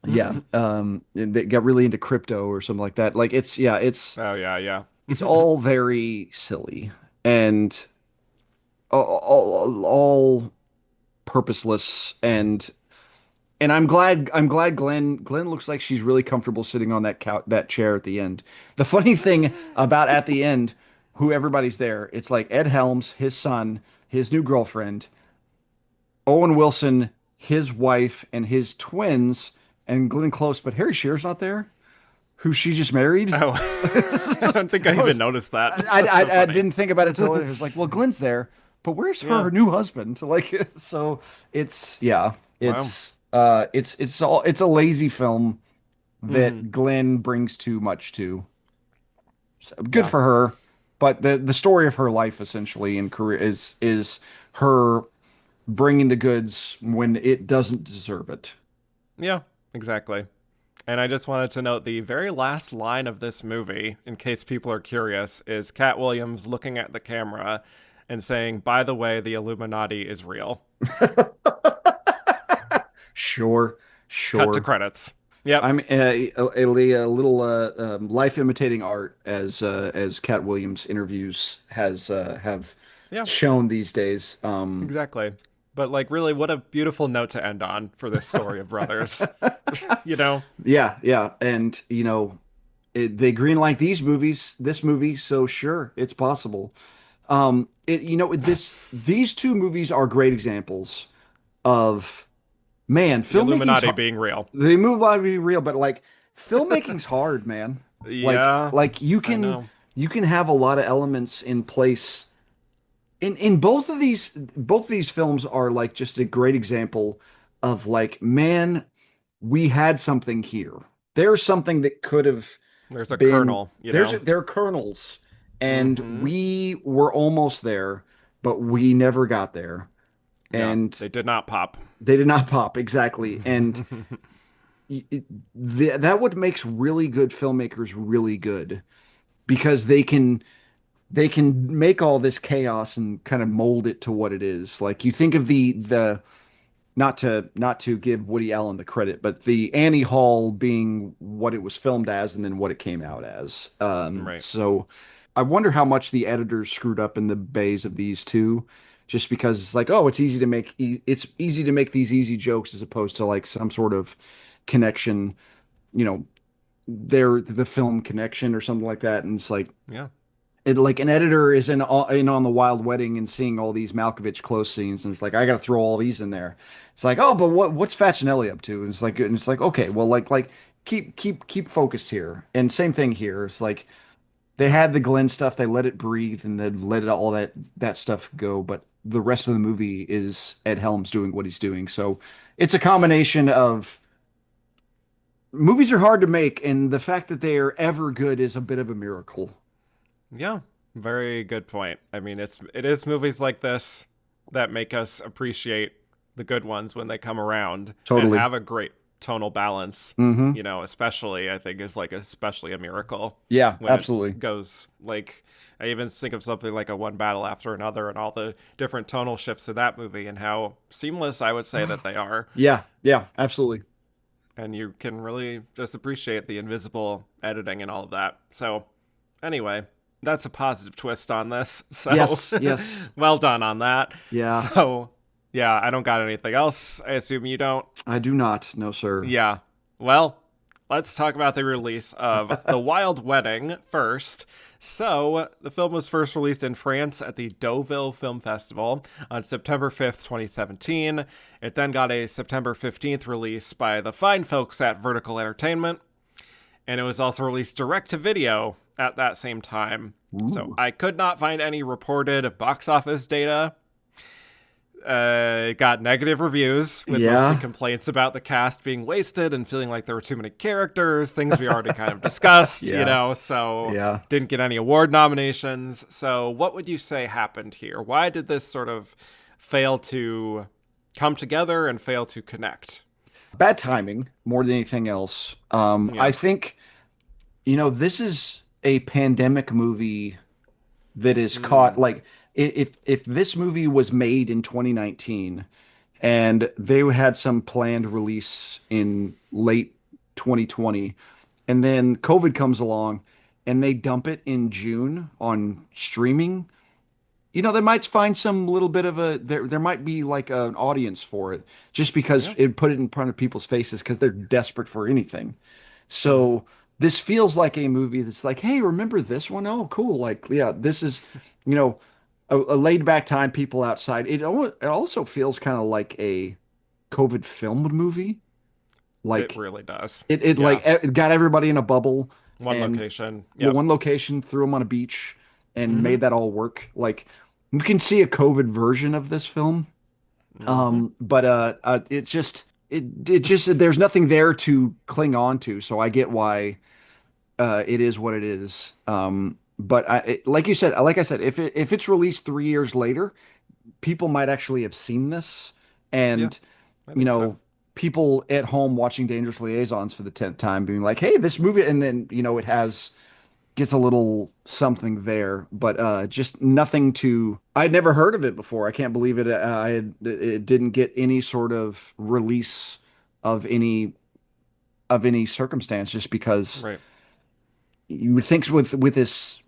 yeah. And they got really into crypto or something like that. Like it's yeah, Oh yeah, yeah. it's all very silly and all purposeless and I'm glad Glenn looks like she's really comfortable sitting on that chair at the end. The funny thing about at the end, who everybody's there, it's like Ed Helms, his son, his new girlfriend, Owen Wilson, his wife, and his twins, and Glenn Close, but Harry Shearer's not there, who she just married. Oh, I don't think I I even was noticed that. I, That's so I funny. didn't think about it until it was like, well, Glenn's there, but where's Yeah. her new husband? Like, so it's yeah, Wow. it's a lazy film Mm-hmm. that Glenn brings too much to. So, good Yeah. for her, but the story of her life essentially in career is her bringing the goods when it doesn't deserve it. Yeah. Exactly. And I just wanted to note the very last line of this movie, in case people are curious, is Cat Williams looking at the camera and saying, "By the way, the Illuminati is real." Sure, Cut to sure. credits. Yep. I'm a little life imitating art, as Cat Williams interviews has have Yeah. shown these days. Exactly. But like, really, what a beautiful note to end on for this story of brothers. you know? Yeah, yeah, and they greenlight this movie, so sure, it's possible. These two movies are great examples of, man, The filmmaking's Illuminati hard. being real. They move a lot to be real, but like filmmaking's hard, man. Yeah, Like I know. you can have a lot of elements in place. In both of these films are like just a great example of like, man, we had something here. There's something that could have There's a been kernel, you know? there are kernels, and Mm-hmm. we were almost there, but we never got there. Yeah, And they did not pop. they did not pop exactly. And it, that what makes really good filmmakers really good, because they can make all this chaos and kind of mold it to what it is. Like you think of the not to give Woody Allen the credit, but the Annie Hall being what it was filmed as and then what it came out as. Right. So I wonder how much the editors screwed up in the bays of these two, just because it's like, oh, it's easy to make these easy jokes as opposed to like some sort of connection, you know, the film connection or something like that. And it's like, Yeah. like an editor is in on the Wilde Wedding and seeing all these Malkovich close scenes, and it's like, I got to throw all these in there. It's like, oh, but what's Facinelli up to? And it's like, okay, well, like keep focused here. And same thing here. It's like they had the Glenn stuff, they let it breathe, and then let it all that stuff go. But the rest of the movie is Ed Helms doing what he's doing. So it's a combination of, movies are hard to make, and the fact that they are ever good is a bit of a miracle. Yeah. Very good point. I mean, it is movies like this that make us appreciate the good ones when they come around and Totally. have a great tonal balance. Hmm. Especially I think is like especially a miracle Yeah, when it absolutely. goes like I even think of something like a One Battle After Another and all the different tonal shifts in that movie and how seamless I would say that they are. Yeah, yeah, absolutely. And you can really just appreciate the invisible editing and all of that. So, anyway, that's a positive twist on this. So, Yes, yes. well done on that. Yeah, So, yeah, I don't got anything else. I assume you don't. I do not. No, sir. Yeah. Well, let's talk about the release of The Wilde Wedding first. So, the film was first released in France at the Deauville Film Festival on September 5th, 2017. It then got a September 15th release by the fine folks at Vertical Entertainment, and it was also released direct to video at that same time. So, Ooh. I could not find any reported box office data. It got negative reviews with mostly Yeah. complaints about the cast being wasted and feeling like there were too many characters, things we already kind of discussed, Yeah. so Yeah. didn't get any award nominations. So, what would you say happened here? Why did this sort of fail to come together and fail to connect? Bad timing more than anything else. Yeah. I think, this is a pandemic movie that is caught, Mm, like, if this movie was made in 2019 and they had some planned release in late 2020, and then COVID comes along and they dump it in June on streaming, they might find some little bit of there might be like an audience for it, just because yeah. it put it in front of people's faces because they're desperate for anything. Mm, So this feels like a movie that's like, hey, remember this one? Oh, cool. Like, yeah, this is, you know, a laid back time, people outside. It also feels kind of like a COVID filmed movie. it Like really does. it like Yeah. it got everybody in a bubble One and location. Yep. one location, threw them on a beach and Mm made that all work. Like you can see a COVID version of this film. hmm. Mm hmm. But it just there's nothing there to cling on to. So I get why it is what it is. But like I said, if it's released 3 years later, people might actually have seen this, Yeah. and I you think so. know, people at home watching Dangerous Liaisons for the 10th time, being like, "Hey, this movie," and then it has gets a little something there, but just nothing to. I'd never heard of it before. I can't believe it. It didn't get any sort of release of any of any circumstance, just because Right. you would think with this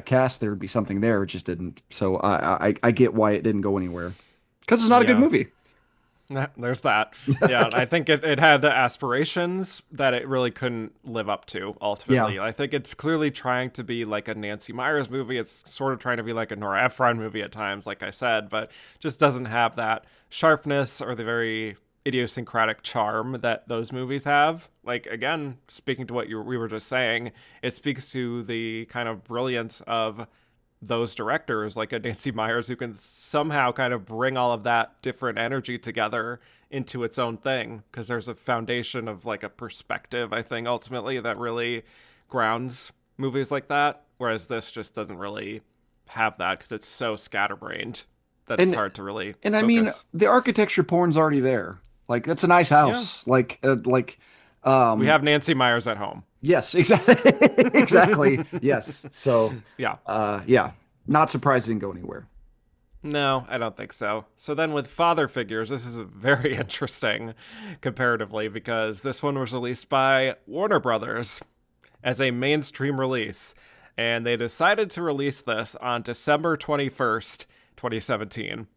cast there would be something there. It just didn't. So I get why it didn't go anywhere because it's not a good Yeah. movie. There's that. Yeah, I think it had aspirations that it really couldn't live up to Yeah. ultimately. I think it's clearly trying to be like a Nancy Meyers movie. It's sort of trying to be like a Nora Ephron movie at times, like I said, but just doesn't have that sharpness or the very idiosyncratic charm that those movies have. Like again, speaking to what we were just saying, it speaks to the kind of brilliance of those directors like a Nancy Meyers who can somehow kind of bring all of that different energy together into its own thing because there's a foundation of like a perspective I think ultimately that really grounds movies like that, whereas this just doesn't really have that because it's so scatterbrained that it's And hard to really and I mean focus. the architecture porn's already there. Like that's a nice Yeah, house. we Um have Nancy Meyers at home. yes, exactly. Exactly. Yes. So Yeah. yeah, not surprised it didn't go anywhere. No, I don't think so. So then with father figures, this is very interesting comparatively because this one was released by Warner Brothers as a mainstream release. And they decided to release this on December 21st, 2017.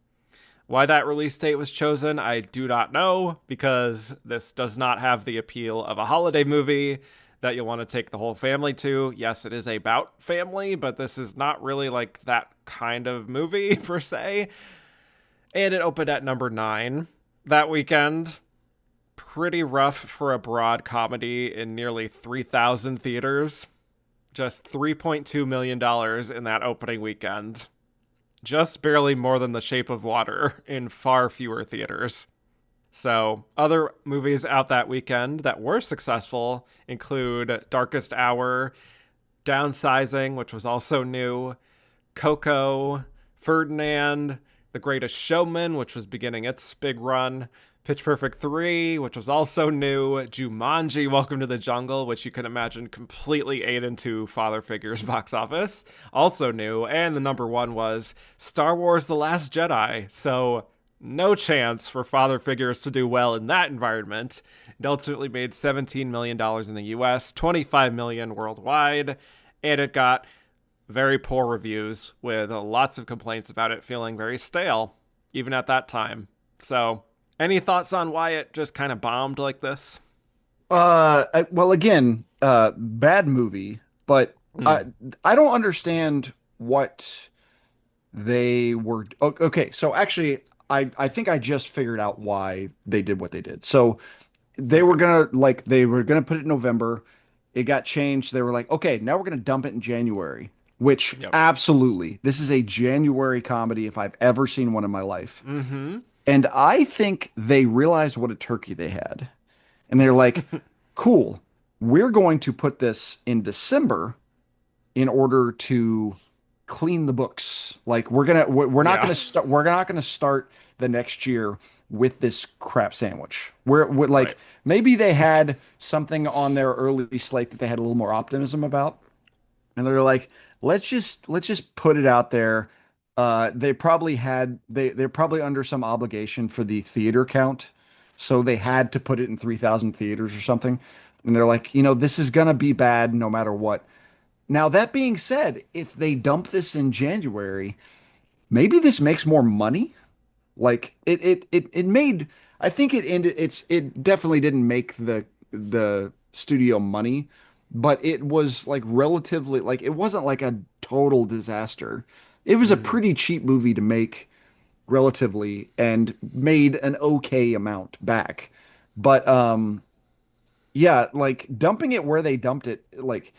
Why that release date was chosen, I do not know, because this does not have the appeal of a holiday movie that you'll want to take the whole family to. Yes, it is about family, but this is not really like that kind of movie per se. And it opened at number 9 that weekend. Pretty rough for a broad comedy in nearly 3,000 theaters. Just $3.2 million dollars in that opening weekend. Just barely more than The Shape of Water in far fewer theaters. So, other movies out that weekend that were successful include Darkest Hour, Downsizing, which was also new, Coco, Ferdinand, The Greatest Showman, which was beginning its big run, Pitch Perfect 3, which was also new, Jumanji, Welcome to the Jungle, which you can imagine completely ate into Father Figure's box office, also new, and the number one was Star Wars The Last Jedi. So, no chance for Father Figures to do well in that environment. It ultimately made $17 million dollars in the US, $25 million dollars worldwide, and it got very poor reviews with lots of complaints about it feeling very stale, even at that time. So, any thoughts on why it just kind of bombed like this? Well, again, bad movie, but Mm, I don't understand what they were. Okay, so actually, I think I just figured out why they did what they did. So okay. they were gonna put it in November. It got changed. They were like, okay, now we're gonna dump it in January, which Yep. absolutely, this is a January comedy if I've ever seen one in my life. Mm-hmm. And I think they realized what a turkey they had. And they're like, cool, we're going to put this in December in order to clean the books. Like Yeah. we're not gonna start the next year with this crap sandwich. We're Right. like maybe they had something on their early slate that they had a little more optimism about, and they're like, let's just put it out there. They're probably under some obligation for the theater count, so they had to put it in 3,000 theaters or something. And they're like, this is gonna be bad no matter what. Now, that being said, if they dump this in January, maybe this makes more money. Like it made, I think it definitely didn't make the studio money, but it was like relatively, like it wasn't like a total disaster. It was a Mm-hmm. pretty cheap movie to make relatively and made an okay amount back. But yeah, like dumping it where they dumped it, like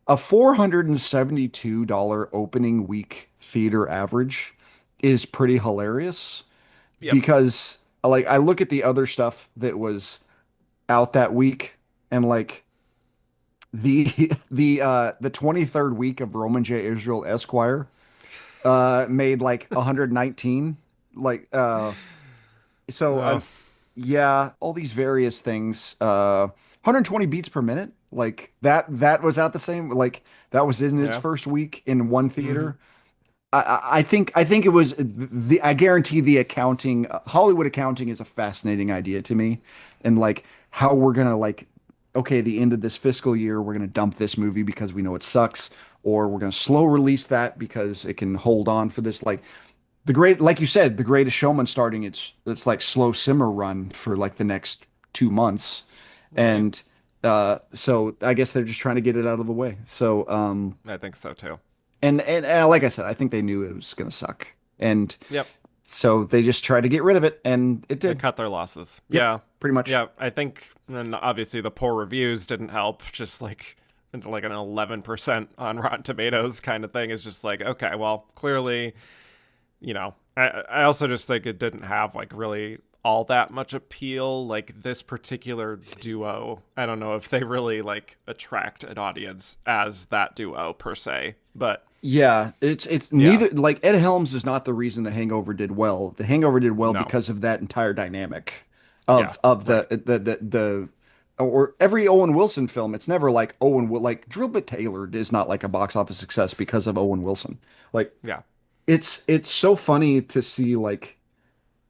a $472 opening week theater average is pretty hilarious Yep. because like I look at the other stuff that was out that week and like the 23rd week of Roman J. Israel Esquire made like 119 like so Oh, yeah, all these various things. 120 beats per minute. Like that was out the same. Like that was in its yeah. first week in one Mm-hmm. theater. I think it was I guarantee the accounting Hollywood accounting is a fascinating idea to me, and like how we're gonna like okay, the end of this fiscal year, we're going to dump this movie because we know it sucks, or we're going to slow release that because it can hold on for this. Like you said, the Greatest Showman starting it's like slow simmer run for like the next 2 months, Right. and so I guess they're just trying to get it out of the way. So I think so too. and like I said, I think they knew it was going to suck, and Yep. so they just tried to get rid of it, and it They did. cut their losses. Yep, Yeah. pretty much. Yeah. I think, and obviously the poor reviews didn't help. Just like an 11% on Rotten Tomatoes kind of thing is just like, okay, well, clearly, I also just think it didn't have like really all that much appeal. Like this particular duo, I don't know if they really like attract an audience as that duo per se, but Yeah, it's yeah, neither like Ed Helms is not the reason The Hangover did well. The Hangover did well no, because of that entire dynamic yeah, of right, the or every Owen Wilson film. It's never like like Drill Bit Taylor is not like a box office success because of Owen Wilson. Like yeah, it's so funny to see like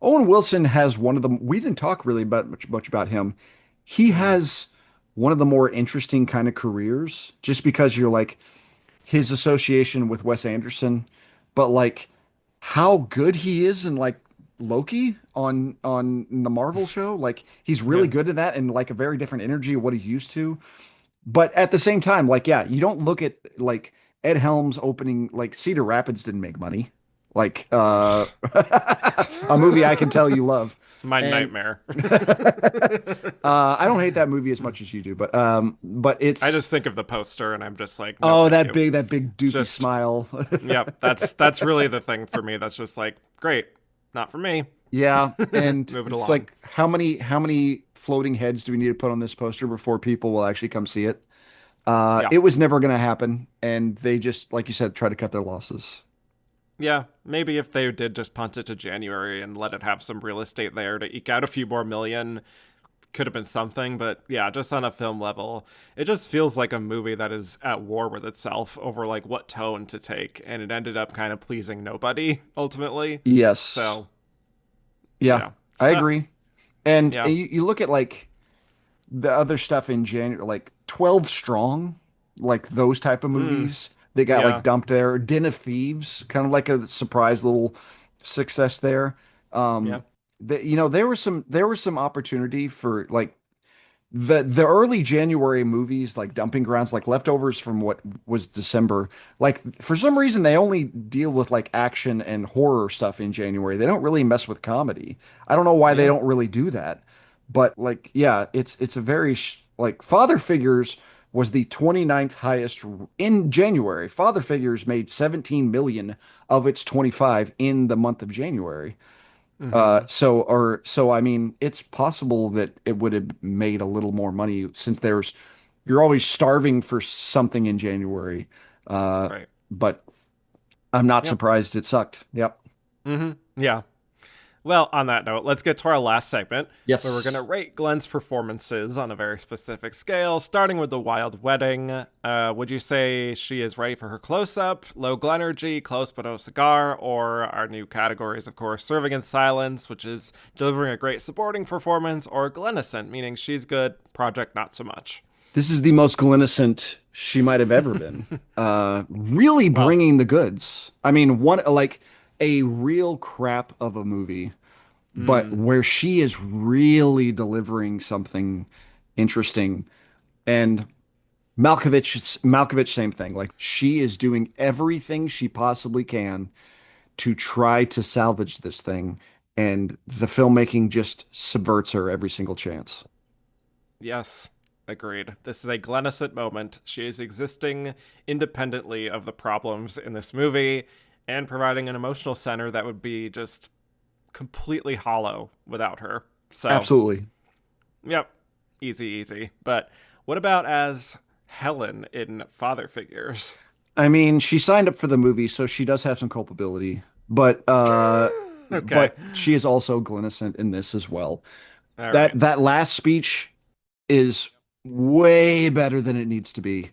Owen Wilson has one of the we didn't talk really about much about him. He mm, has one of the more interesting kind of careers just because you're like his association with Wes Anderson, but like how good he is in like Loki on the Marvel show, like he's really yeah, good at that and like a very different energy of what he's used to. But at the same time, like yeah, you don't look at like Ed Helms opening like Cedar Rapids didn't make money. Like a movie I can tell you love. my And nightmare. I don't hate that movie as much as you do, but I it's just think of the poster and I'm just like, no, oh thank you. that big doofy Just smile. yep, that's really the thing for me. That's just like, great, not for me. Yeah, and Move it it's along. like how many floating heads do we need to put on this poster before people will actually come see it? Yeah. It was never going to happen, and they just, like you said, try to cut their losses. Yeah, maybe if they did just punt it to January and let it have some real estate there to eke out a few more million, could have been something. But yeah, just on a film level, it just feels like a movie that is at war with itself over like what tone to take, and it ended up kind of pleasing nobody ultimately. Yes, So yeah, it's I tough. agree. And Yeah. you look at like the other stuff in January, like 12 Strong, like those type of Mm, movies, they got like yeah. dumped there. Den of Thieves, kind of like a surprise little success there. Yeah. There was some opportunity for like the early January movies like Dumping Grounds, like leftovers from what was December. Like for some reason they only deal with like action and horror stuff in January. They don't really mess with comedy. I don't know why they Yeah. don't really do that. But like yeah, it's a very like Father Figures was the 29th highest in January. Father Figures made 17 million of its 25 in the month of January. Mm-hmm. So I mean, it's possible that it would have made a little more money since you're always starving for something in January. Uh, Right. but I'm not Yep. surprised it sucked. Yep. Mm-hmm. Yeah. Well, on that note, let's get to our last segment where we're going to Yes. rate Glenn's performances on a very specific scale, starting with the Wilde Wedding. Would you say she is ready for her close up, low Glenergy, close but no cigar, or our new categories, of course, serving in silence, which is delivering a great supporting performance, or Glennicent, meaning she's good, project not so much? This is the most glinacent she might have ever been. Really Well, bringing the goods. I mean, one like a real crap of a movie, but mm, where she is really delivering something interesting. And Malkovich, same thing. Like she is doing everything she possibly can to try to salvage this thing, and the filmmaking just subverts her every single chance. yes. Agreed. This is a Glennicent moment. She is existing independently of the problems in this movie and providing an emotional center that would be just completely hollow without her. So, Absolutely. yep, easy, easy. But what about as Helen in Father Figures? I mean, she signed up for the movie, so she does have some culpability, but Okay. she is also Glennicent in this as well. All That right. that last speech is way better than it needs to be.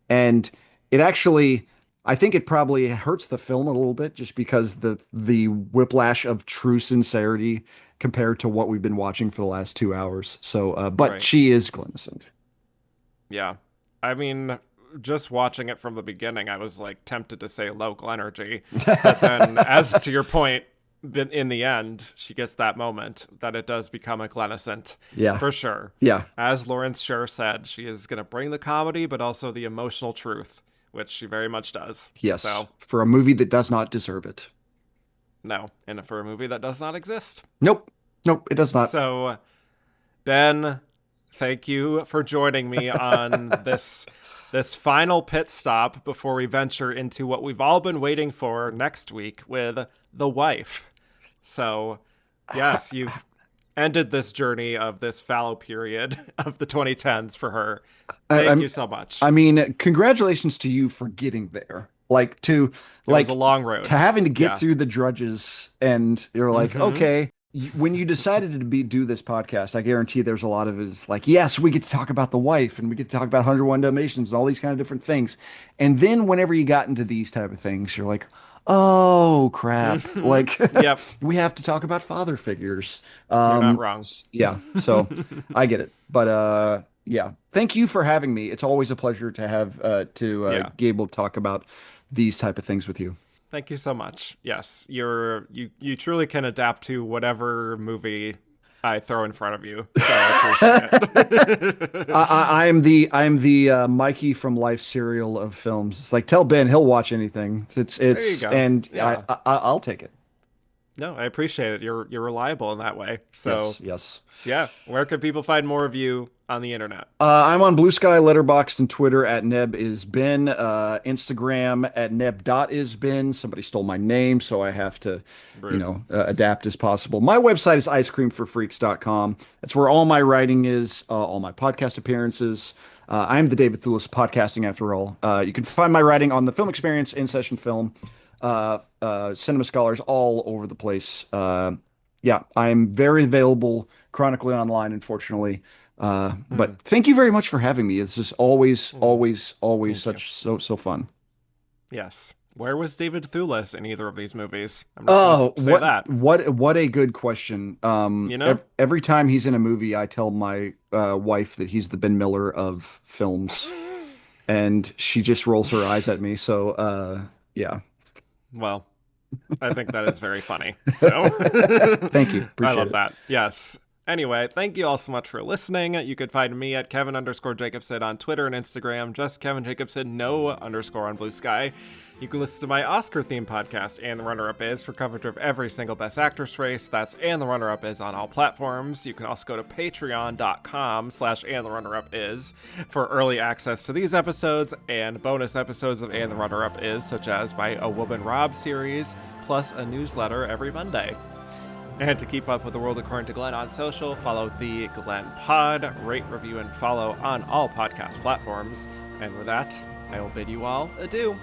And it actually, I think it probably hurts the film a little bit just because the whiplash of true sincerity compared to what we've been watching for the last 2 hours. So, but Right. she is Glennicent. Yeah. I mean, just watching it from the beginning, I was like tempted to say local energy. But then, as to your point, in the end, she gets that moment that it does become a Glennisant. Yeah. For sure. Yeah. As Lawrence Sher said, she is going to bring the comedy, but also the emotional truth, which she very much does. Yes. So, For a movie that does not deserve it. no. And for a movie that does not exist. Nope. Nope, it does not. So, Ben, thank you for joining me on this final pit stop before we venture into what we've all been waiting for next week with The Wife. So, yes, you've ended this journey of this fallow period of the 2010s for her. Thank you so much. I mean, congratulations to you for getting there. Like to It was a long road. to having to get Yeah. through the drudges, and you're like, okay. When you decided to do this podcast, I guarantee there's a lot of it is like, yes, we get to talk about The Wife and we get to talk about 101 Dalmatians and all these kind of different things. And then whenever you got into these type of things, you're like, oh crap. Like Yep. we have to talk about father figures. You're not wrong. Yeah, so I get it. But yeah, thank you for having me. It's always a pleasure to have Yeah. be able to talk about these type of things with you. Thank you so much. Yes, you truly can adapt to whatever movie I throw in front of you. So I appreciate it. I'm the Mikey from Life serial of films. It's like tell Ben he'll watch anything. It's There you go. and Yeah. I'll take it. No, I appreciate it. You're reliable in that way. So Yes. yeah, where can people find more of you on the internet? I'm on Blue Sky, Letterboxd, and Twitter at nebisben, Instagram at neb.isben. Somebody stole my name, so I have to, Rude. adapt as possible. My website is icecreamforfreaks.com. That's where all my writing is, all my podcast appearances. I'm the David Thewlis of podcasting, after all. You can find my writing on the Film Experience, In Session Film, Cinema Scholars, all over the place. Yeah, I'm very available chronically online, unfortunately. But thank you very much for having me. It's just always Thank so fun. Yes. Where was David Thewlis in either of these movies? I'm just gonna say what that. what a good question. Every time he's in a movie, I tell my wife that he's the Ben Miller of films, and she just rolls her eyes at me. So yeah. Well, I think that is very funny. So Thank you. I Appreciate love it. that. Yes. Anyway, thank you all so much for listening. You could find me at Kevin_Jacobsen on Twitter and Instagram, just Kevin Jacobsen, no underscore on Blue Sky. You can listen to my Oscar-themed podcast, And the Runner-Up Is, for coverage of every single Best Actress race. That's And the Runner-Up Is on all platforms. You can also go to patreon.com/andtherunnerup is for early access to these episodes and bonus episodes of And the Runner-Up Is, such as my A Woman Rob series, plus a newsletter every Monday. And to keep up with the world according to Glenn on social, follow The Glenn Pod, rate, review, and follow on all podcast platforms. And with that, I will bid you all adieu.